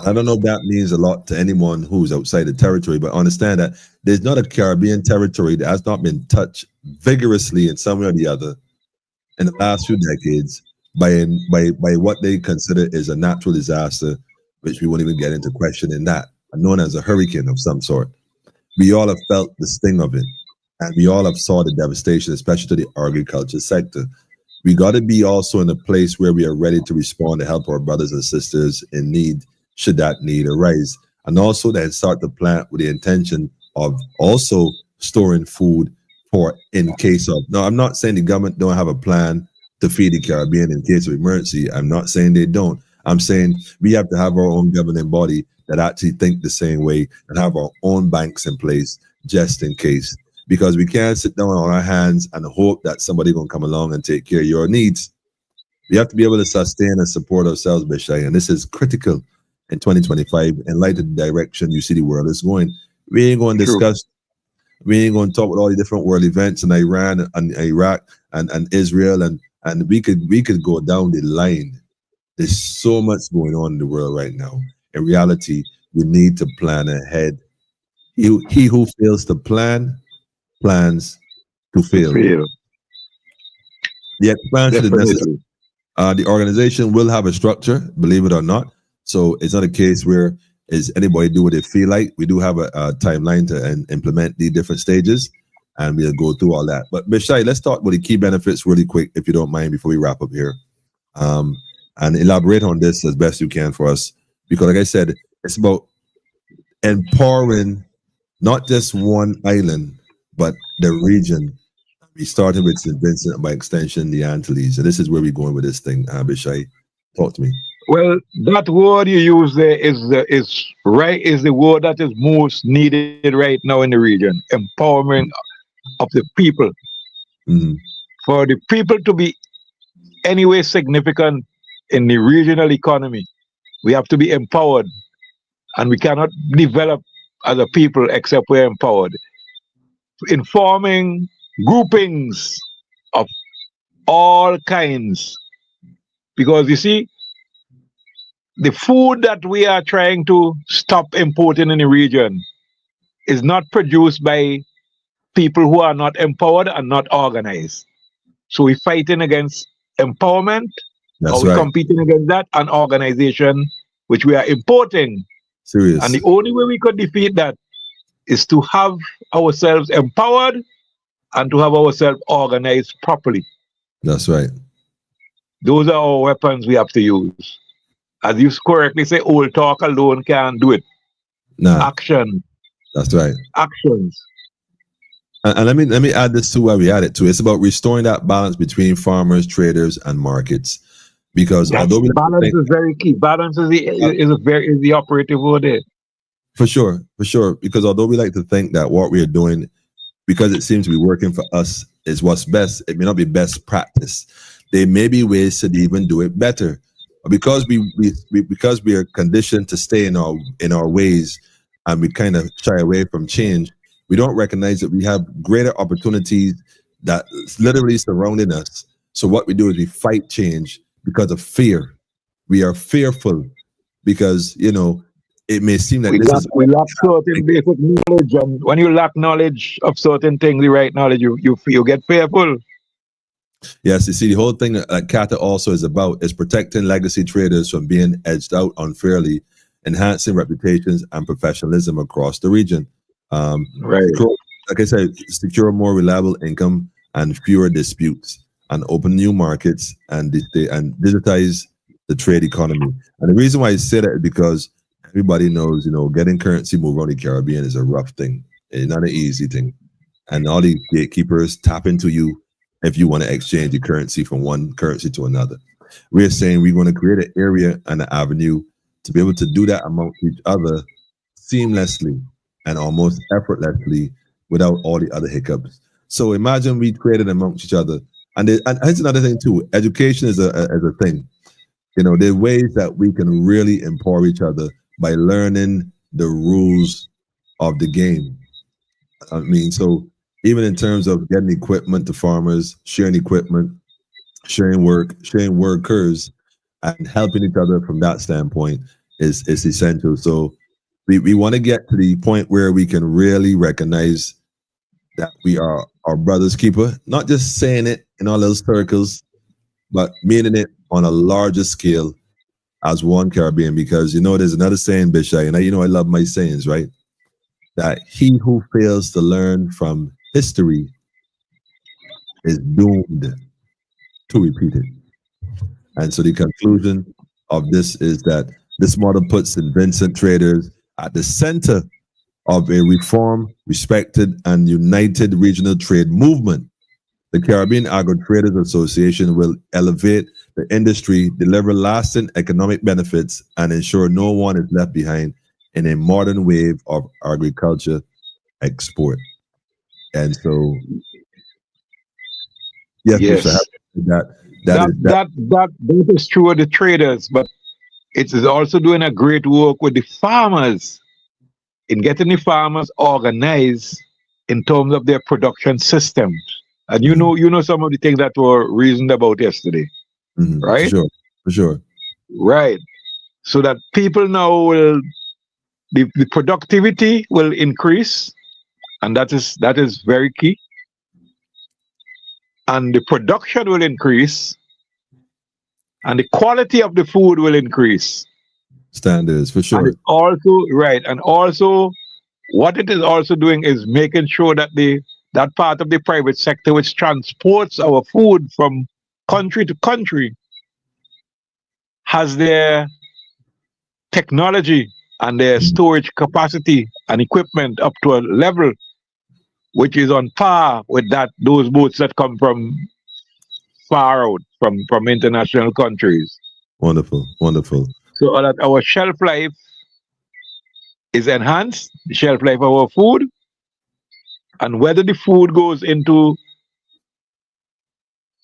I don't know if that means a lot to anyone who's outside the territory, but understand that there's not a Caribbean territory that has not been touched vigorously in some way or the other in the last few decades by what they consider is a natural disaster, which we won't even get into questioning that, known as a hurricane of some sort. We all have felt the sting of it, and we all have saw the devastation, especially to the agriculture sector. We got to be also in a place where we are ready to respond to help our brothers and sisters in need, should that need arise, and also then start to plant with the intention of also storing food for in case of. Now, I'm not saying the government don't have a plan to feed the Caribbean in case of emergency. I'm not saying they don't. I'm saying we have to have our own governing body that actually think the same way and have our own banks in place just in case, because we can't sit down on our hands and hope that somebody gonna come along and take care of your needs. We have to be able to sustain and support ourselves, Bish-I, and this is critical in 2025 in light of the direction you see the world is going. We ain't going to discuss, we ain't going to talk about all the different world events in Iran and Iraq and Israel, and we could go down the line. There's so much going on in the world right now. In reality, we need to plan ahead. He who fails to plan plans to fail. The expansion is necessary. The organization will have a structure, believe it or not. So it's not a case where is anybody do what they feel like. We do have a timeline to implement the different stages, and we'll go through all that. But Bish-I, let's talk about the key benefits really quick, if you don't mind, before we wrap up here, and elaborate on this as best you can for us. Because like I said, it's about empowering not just one island, but the region. We started with St. Vincent and by extension, the Antilles. And this is where we're going with this thing, Bish-I. Talk to me. Well, that word you use there is the word that is most needed right now in the region. Empowerment of the people. Mm-hmm. For the people to be anyway significant in the regional economy, we have to be empowered, and we cannot develop as a people except we're empowered. In forming groupings of all kinds, because you see, the food that we are trying to stop importing in the region is not produced by people who are not empowered and not organized. So we're fighting against empowerment, That's or we're right. competing against that, and organization, which we are importing. Serious. And the only way we could defeat that is to have ourselves empowered and to have ourselves organized properly. That's right. Those are our weapons we have to use. As you correctly say, old talk alone can't do it. Nah, Action. that's right. Actions. And let me add this to why we add it to. It's about restoring that balance between farmers, traders, and markets. Because although we balance is very key. Balance is the operative word there. For sure. Because although we like to think that what we are doing, because it seems to be working for us, is what's best, it may not be best practice. There may be ways to even do it better. Because we are conditioned to stay in our ways, and we kind of shy away from change, we don't recognize that we have greater opportunities that literally surrounding us. So what we do is we fight change because of fear. We are fearful because it may seem that we lack certain basic knowledge, and when you lack knowledge of certain things, the right knowledge, you get fearful. Yes, you see, the whole thing that CATA also is about is protecting legacy traders from being edged out unfairly enhancing reputations and professionalism across the region. Right. Like I said, secure more reliable income and fewer disputes, and open new markets and digitize the trade economy. And the reason why I say that is because everybody knows, getting currency move around the Caribbean is a rough thing. It's not an easy thing. And all these gatekeepers tap into you if you want to exchange the currency from one currency to another. We're saying we're going to create an area and an avenue to be able to do that amongst each other seamlessly and almost effortlessly without all the other hiccups. So imagine we created amongst each other. And here's another thing too. Education is a thing. There are ways that we can really empower each other by learning the rules of the game. I mean, so even in terms of getting equipment to farmers, sharing equipment, sharing workers, and helping each other from that standpoint is essential. So we want to get to the point where we can really recognize that we are our brother's keeper, not just saying it in our little circles, but meaning it on a larger scale as one Caribbean. Because there's another saying, Bish-I, and I love my sayings, right? That he who fails to learn from history is doomed to repeat it. And so the conclusion of this is that this model puts Vincent traders at the center of a reformed, respected, and united regional trade movement. The Caribbean Agro Traders Association will elevate the industry, deliver lasting economic benefits, and ensure no one is left behind in a modern wave of agriculture export. And so, yes. That is true of the traders, but it is also doing a great work with the farmers in getting the farmers organized in terms of their production systems. And you know some of the things that were reasoned about yesterday, right? For sure. Right. So that people now will, the productivity will increase, and that is very key. And the production will increase, and the quality of the food will increase. Standards, for sure. And it's also right, and also what it is also doing is making sure that that part of the private sector which transports our food from country to country has their technology and their storage capacity and equipment up to a level which is on par with those boats that come from far out, from international countries. Wonderful. So that our shelf life is enhanced, the shelf life of our food, and whether the food goes into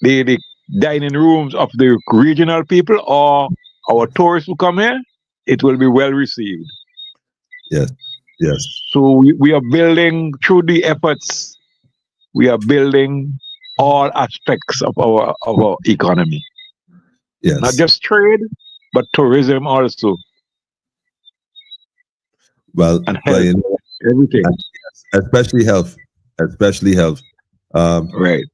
the dining rooms of the regional people or our tourists who come here, it will be well received. Yes. So we are building, through the efforts, we are building all aspects of our economy. Yes. Not just trade, but tourism also. Well, and health, everything. Especially health. Right.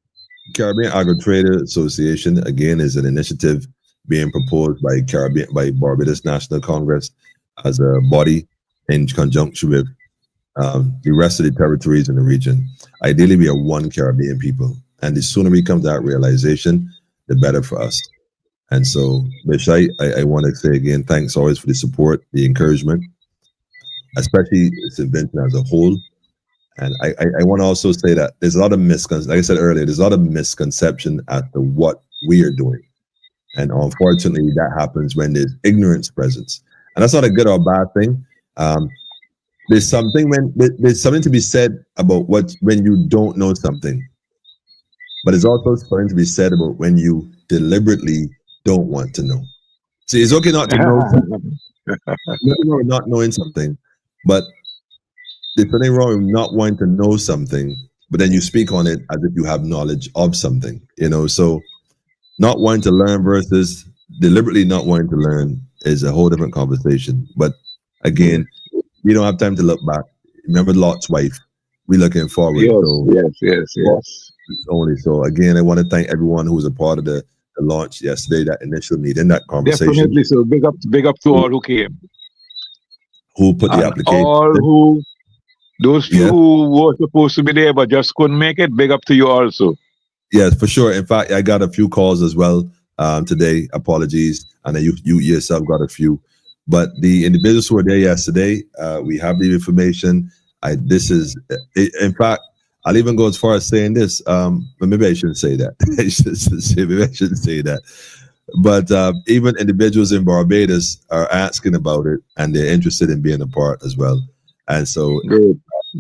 Caribbean Agro Trader Association, again, is an initiative being proposed by Barbados National Congress as a body in conjunction with the rest of the territories in the region. Ideally, we are one Caribbean people, and the sooner we come to that realization, the better for us. And so, Bish-I, I want to say again, thanks always for the support, the encouragement, especially St. Vincent as a whole. And I want to also say that there's a lot of like I said earlier, there's a lot of misconception as to what we are doing. And unfortunately, that happens when there's ignorance present. And that's not a good or bad thing. There's something to be said about when you don't know something. But there's also something to be said about when you deliberately don't want to know. See, it's okay not to know something. Nothing wrong with not knowing something, but there's something wrong with not wanting to know something, but then you speak on it as if you have knowledge of something, so not wanting to learn versus deliberately not wanting to learn is a whole different conversation. But again, we don't have time to look back. Remember Lot's wife. We're looking forward. Yes. Only so. Again, I want to thank everyone who was a part of the launch yesterday, that initial meeting, that conversation. Definitely. So big up to all who came. who put the And application. all who, those few who were supposed to be there but just couldn't make it, big up to you also. Yes, for sure. In fact, I got a few calls as well today. Apologies, and you yourself got a few. But the individuals who were there yesterday, we have the information. In fact, I'll even go as far as saying this. But maybe I shouldn't say that. Maybe I shouldn't say that. But even individuals in Barbados are asking about it, and they're interested in being a part as well. And so,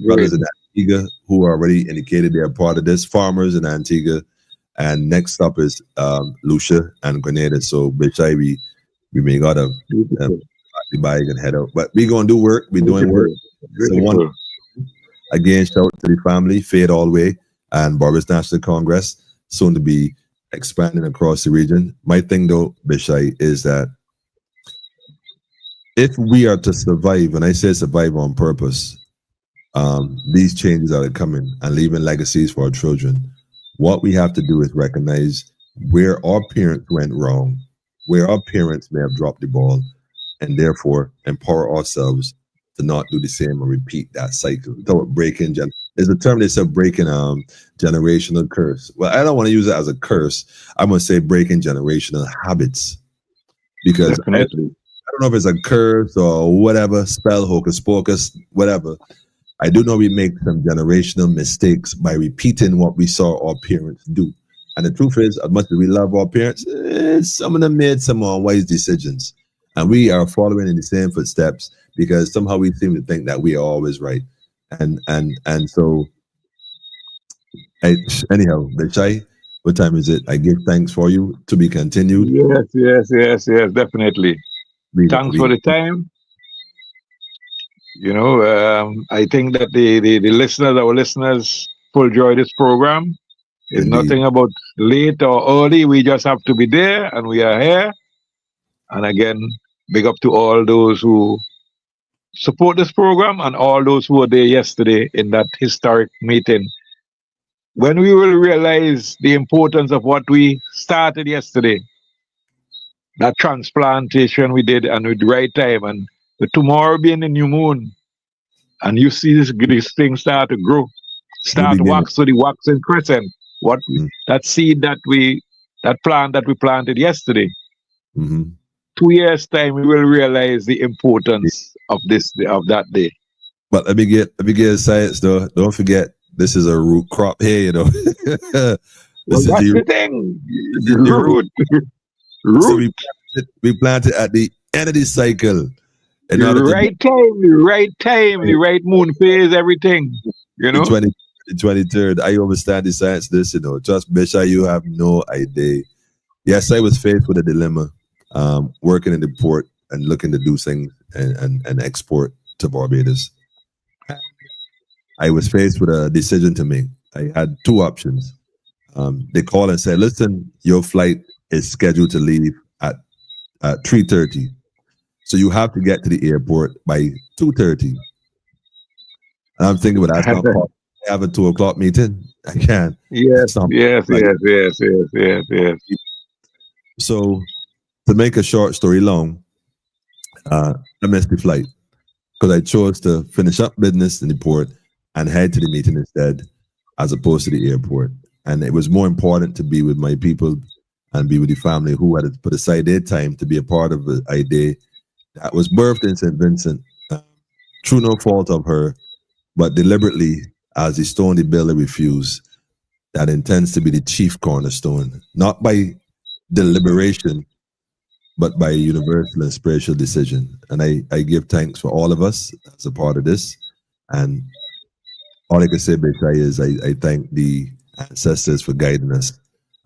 brothers in Antigua who already indicated they're part of this, farmers in Antigua, and next up is Lucia and Grenada. So, Bish-I, we may gotta buy and head out, but we gonna do work. We doing work. So one again, shout out to the family, Fade Alway, and Barbados National Congress, soon to be expanding across the region. My thing though, Bish-I, is that if we are to survive, and I say survive on purpose, these changes are coming and leaving legacies for our children. What we have to do is recognize where our parents went wrong, where our parents may have dropped the ball, and therefore empower ourselves to not do the same or repeat that cycle. There's a term they said breaking generational curse. Well, I don't want to use it as a curse. I'm going to say breaking generational habits, because I don't know if it's a curse or whatever, spell, hocus pocus, whatever. I do know we make some generational mistakes by repeating what we saw our parents do. And the truth is, as much as we love our parents, some of them made some unwise decisions. And we are following in the same footsteps because somehow we seem to think that we are always right. And so, anyhow, Bish-I, what time is it? I give thanks for you, to be continued. Yes, definitely. Thanks for the time. You know, I think that the listeners, our listeners, will enjoy this program. It's nothing about late or early. We just have to be there, and we are here. And again, big up to all those who support this program and all those who were there yesterday in that historic meeting. When we will realize the importance of what we started yesterday, that transplantation we did, and with the right time, and the tomorrow being the new moon, and you see this thing start to grow, start wax, so the waxing crescent. That seed that plant that we planted yesterday. 2 years time, we will realize the importance of that day. But let me get science though. Don't forget, this is a root crop here, you know. That's the thing. Root. So we planted at the end of the cycle. The right time, the right moon phase, everything. You know. The 23rd. I understand the science. This, you know, just Bish-I, you have no idea. Yes, I was faced with a dilemma, working in the port and looking to do things and export to Barbados. I was faced with a decision to make. I had two options. They called and said, listen, your flight is scheduled to leave at 3:30. So you have to get to the airport by 2:30. And I'm thinking, well, that's not possible. I have a 2 o'clock meeting. I can't. Yes. So to make a short story long, I missed the flight because I chose to finish up business in the port and head to the meeting instead, as opposed to the airport. And it was more important to be with my people and be with the family who had put aside their time to be a part of a day that was birthed in St. Vincent, through no fault of her, but deliberately, as the stone the builder refused, that intends to be the chief cornerstone, not by deliberation, but by universal and spiritual decision. And I give thanks for all of us as a part of this. And all I can say, Bish-I, is I thank the ancestors for guiding us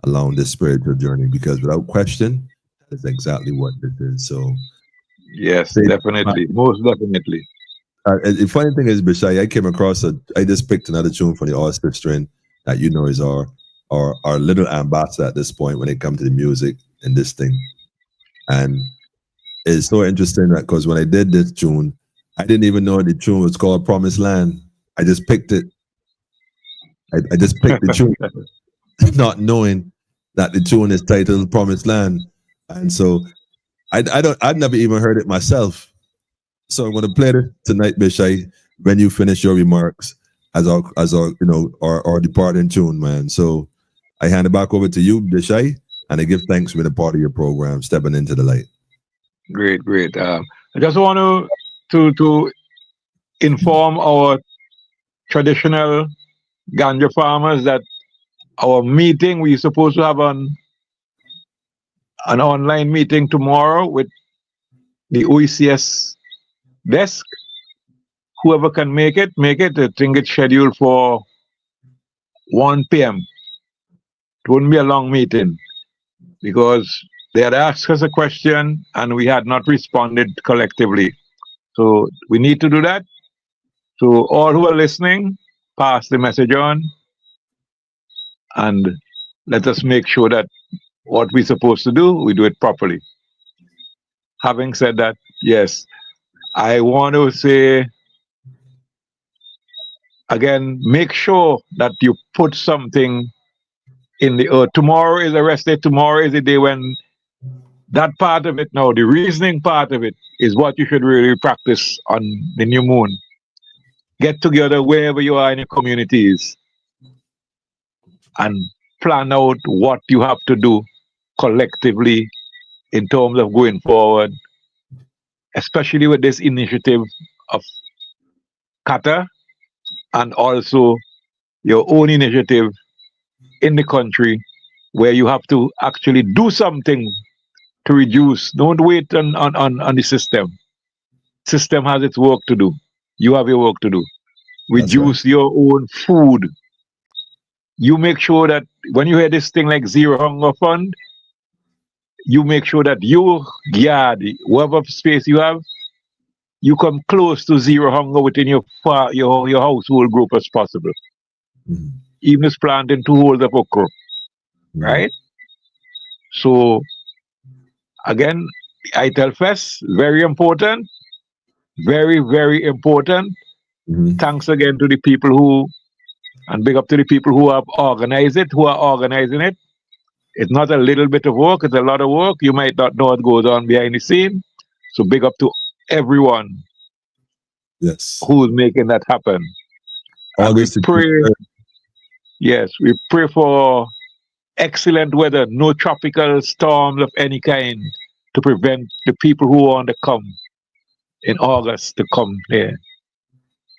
along this spiritual journey, because without question, that is exactly what this is. So, yes, definitely, most definitely. The funny thing is, Bish-I, I came across I just picked another tune from the Oyster String that you know is our little ambassador at this point when it comes to the music and this thing. And it's so interesting that because when I did this tune, I didn't even know the tune was called Promised Land. I just picked it. I just picked the tune, not knowing that the tune is titled Promised Land. And so I'd never even heard it myself. So I'm going to play this tonight, Bish-I, when you finish your remarks as our our departing tune, man. So I hand it back over to you, Bish-I, and I give thanks for being a part of your program, stepping into the light. Great, great. I just want to inform our traditional ganja farmers that our meeting, we're supposed to have an online meeting tomorrow with the OECS desk. Whoever can make it, make it. I think it's scheduled for 1 p.m. It wouldn't be a long meeting because they had asked us a question and we had not responded collectively. So we need to do that. So all who are listening, pass the message on and let us make sure that what we're supposed to do, we do it properly. Having said that, yes, I want to say again, make sure that you put something in the earth. Tomorrow is a rest day. Tomorrow is the day when that part of it now, the reasoning part of it, is what you should really practice on the new moon. Get together wherever you are in your communities and plan out what you have to do collectively in terms of going forward, especially with this initiative of CATA and also your own initiative in the country where you have to actually do something to reduce. Don't wait on the system. System has its work to do. You have your work to do. Reduce your own food. You make sure that when you hear this thing like Zero Hunger Fund, you make sure that your yard, whatever space you have, you come close to zero hunger within your household group as possible. Mm-hmm. Even if planting 2 holes of okra, right? So again, Ital Fest, very important, very, very important. Mm-hmm. Thanks again to the people who, and big up to the people who have organized it, who are organizing it. It's not a little bit of work, it's a lot of work. You might not know what goes on behind the scene. So big up to everyone who's making that happen. And we pray, yes, we pray for excellent weather, no tropical storms of any kind to prevent the people who want to come in August to come there.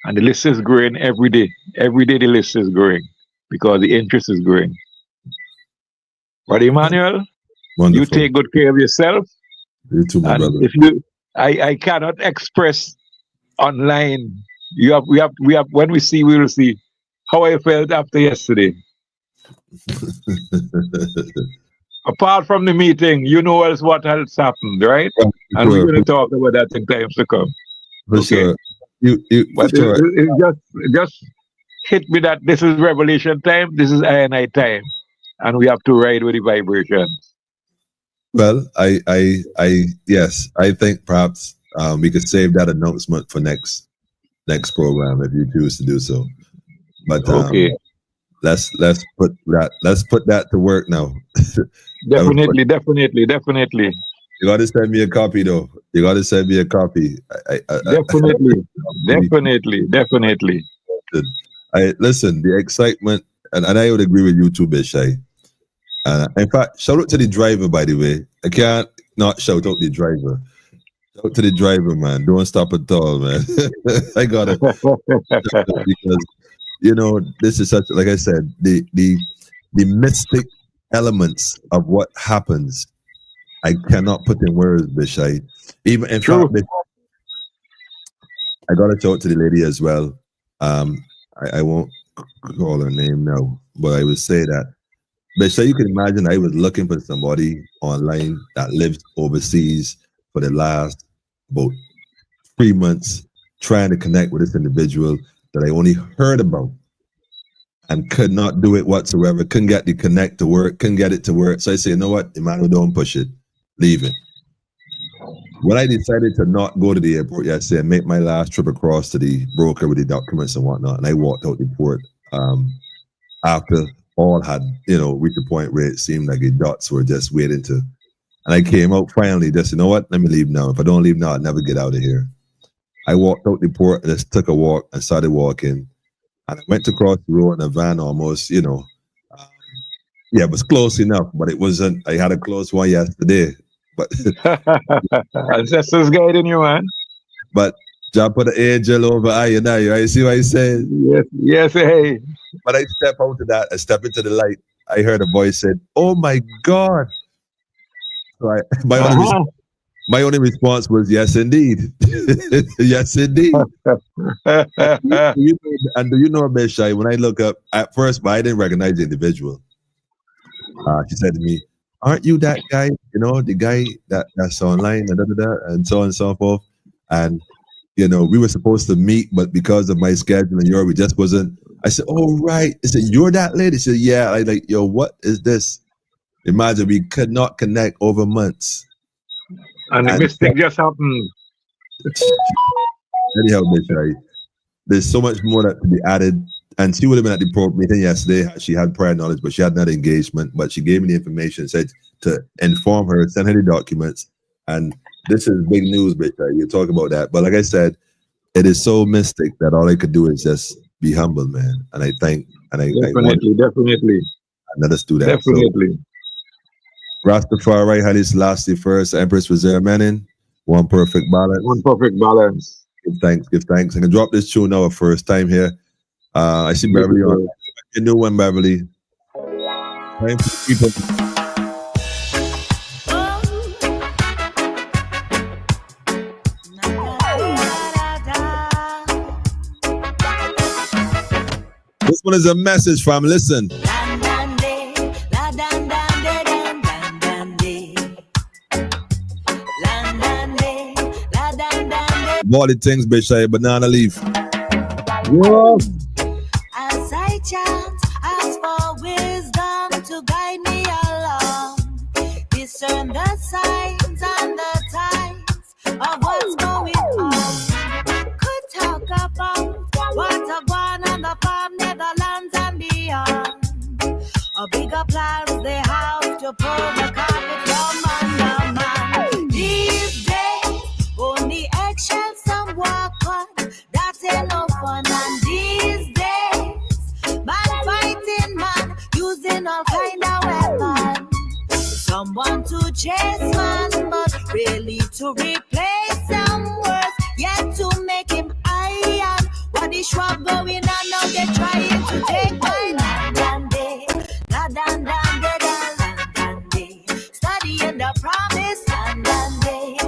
And the list is growing every day. Every day the list is growing because the interest is growing. But Emmanuel, wonderful. You take good care of yourself. You too, my brother. If you, I cannot express online. We have. When we see, we will see how I felt after yesterday. Apart from the meeting, you know else what else happened, right? And we're going to talk about that in times to come. For sure. But it just hit me that this is revelation time. This is I time, and we have to ride with the vibrations. Well, yes, I think perhaps we could save that announcement for next program if you choose to do so. But okay, let's put that to work now. Definitely. You got to send me a copy, though. You got to send me a copy. Definitely. Listen, the excitement, and I would agree with you too, Bish-I. In fact, shout out to the driver, by the way. I can't not shout out the driver. Shout out to the driver, man. Don't stop at all, man. I got it. Because, this is such, like I said, the mystic elements of what happens, I cannot put in words, Bish-I. Even, in fact, I got to shout out to the lady as well. I won't call her name now, but I would say that. But so you can imagine I was looking for somebody online that lives overseas for the last about 3 months, trying to connect with this individual that I only heard about and could not do it whatsoever. Couldn't get the connect to work, couldn't get it to work. So I said, you know what, Emmanuel, don't push it. Leave it. When I decided to not go to the airport yesterday and make my last trip across to the broker with the documents and whatnot, and I walked out the port after all had, reached a point where it seemed like the dots were just waiting to, and I came out finally, just, you know what, let me leave now. If I don't leave now, I'll never get out of here. I walked out the port and just took a walk and started walking. And I went across the road in a van almost, you know. Yeah, it was close enough, but it wasn't. I had a close one yesterday. But Ancestors guiding you, man. but Jah put an angel over I and I, right? See what I said? Yes, yes, hey. But I step out of that, I step into the light. I heard a voice said, "Oh my God." So my only response was, "Yes, indeed." Yes, indeed. And do you know, Bish-I, when I look up, at first, but I didn't recognize the individual. She said to me, "Aren't you that guy, you know, the guy that's online, and so on and so forth?" And, you know, we were supposed to meet, but because of my schedule and yours, we just wasn't. I said, "Oh, right." I said, "You're that lady?" She said, "Yeah." I like, "Yo, what is this?" Imagine we could not connect over months. And the mistake just happened. Anyhow, Bish-I, there's so much more that to be added. And she would have been at the pro meeting yesterday. She had prior knowledge, but she had not engagement. But she gave me the information, said to inform her, send her the documents. And this is big news, Bish-I. You talk about that. But like I said, it is so mystic that all I could do is just be humble, man. And I thank, and I Definitely. And let us do that. Definitely. So, Rastafari, Haile Selassie first, Empress Reserve Menin, one perfect balance. One perfect balance. Give thanks. I can drop this tune now, first time here. I see Beverly on. A new one, Beverly. Time for people. This one is a message, fam. Listen. All the things, Bish-I, banana leaf. Yeah. As I chant, ask for wisdom to guide me along. Discern the signs and the times of what's going on. Could talk about what's going on the farm, Netherlands and beyond. A bigger plans they have to pull the carpet from under man. These days, only eggshells some walk on. That ain't no fun. And these days, man fighting man, using all kind of weapons. Someone to chase man, but really to replace some words. Yet to make him iron. What is shrub going on now? They're trying to take my land and day. Studying the promise land and day.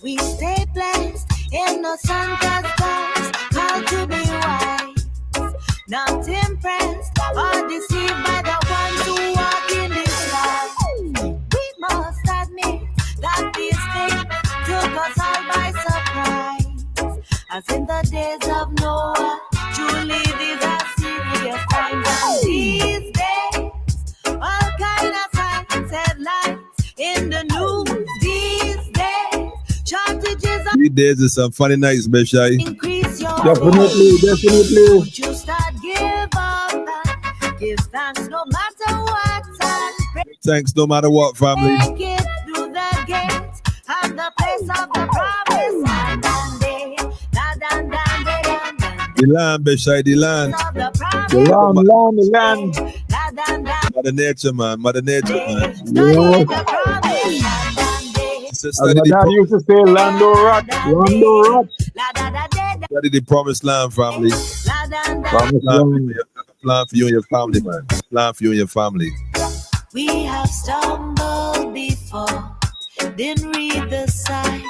We stay blessed, innocent as doves, called to be wise, not impressed or deceived by the ones who walk in this life. We must admit that these things took us all by surprise, as in the days of Noah. Truly, these are serious times, and these days, all kind of signs, headlines in the news. These days, shortages of These days is some funny nights, Bish-I. increase your Definitely. Would you start give up and give thanks no matter what, and Thanks no matter what, family. make it through the gates and the place of the promise. The land, Bish-I, the land. The land. Mother Nature, man. Mother Nature, man. As my dad used to say, Lando Rock. Study the promised land, family. Plan for you and your family, man. Plan for you and your family. We have stumbled before, didn't read the sign.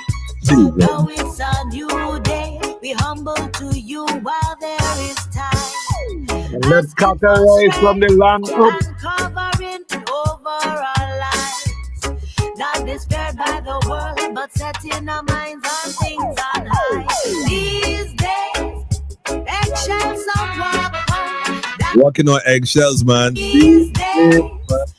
Jesus. Now it's a new day. We humble to you while there is time. And let's CATA rise from the land up. And covering over our lives. Not despaired by the world, but setting our minds on things on high. These days, eggshells of walk on. Walking on eggshells, man. These days,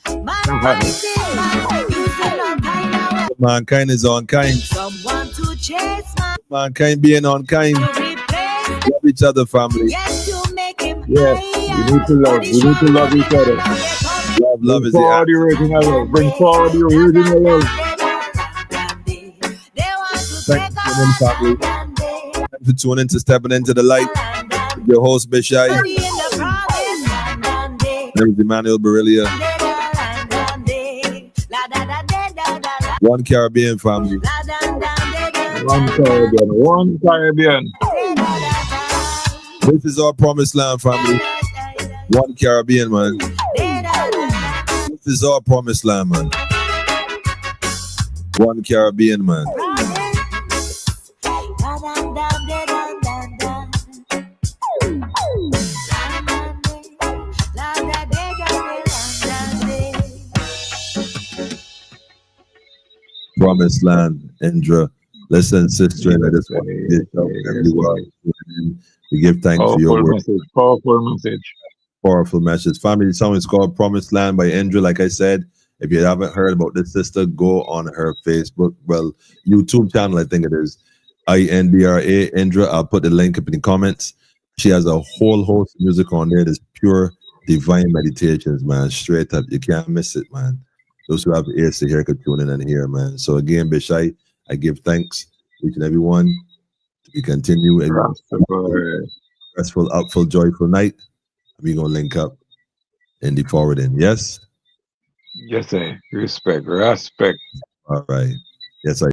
man fighting man, using all kind of Mankind is unkind. someone to chase man, Mankind being unkind. to replace Love each other, family. yet to make him Yes, we need to love. We need to love each other. love Bring is the forward the original love. Bring forward the original love. Thanks for tuning in, family. Thanks for tuning in to Stepping Into the Light. Your host, Bish-I. There is Emmanuel Barelia. One Caribbean family. One Caribbean. One Caribbean. This is our promised land, family. One Caribbean, man. This is our promised land, man. One Caribbean, man. Promised land, Indra. Listen, sister, I just want to tell everyone. We give thanks for your work. Powerful message. Powerful message. Family, the song is called Promised Land by Indra. Like I said, if you haven't heard about this sister, go on her Facebook, YouTube channel, I think it is. Indra, Indra. I'll put the link up in the comments. She has a whole host of music on there. There's pure divine meditations, man. Straight up. You can't miss it, man. Those who have ears to hear can tune in and hear, man. So again, Bish-I, I give thanks to each and every one. We continue a restful, upful, joyful night. We're going to link up in the forwarding. Yes? Yes, sir. Respect. Respect. All right. Yes, I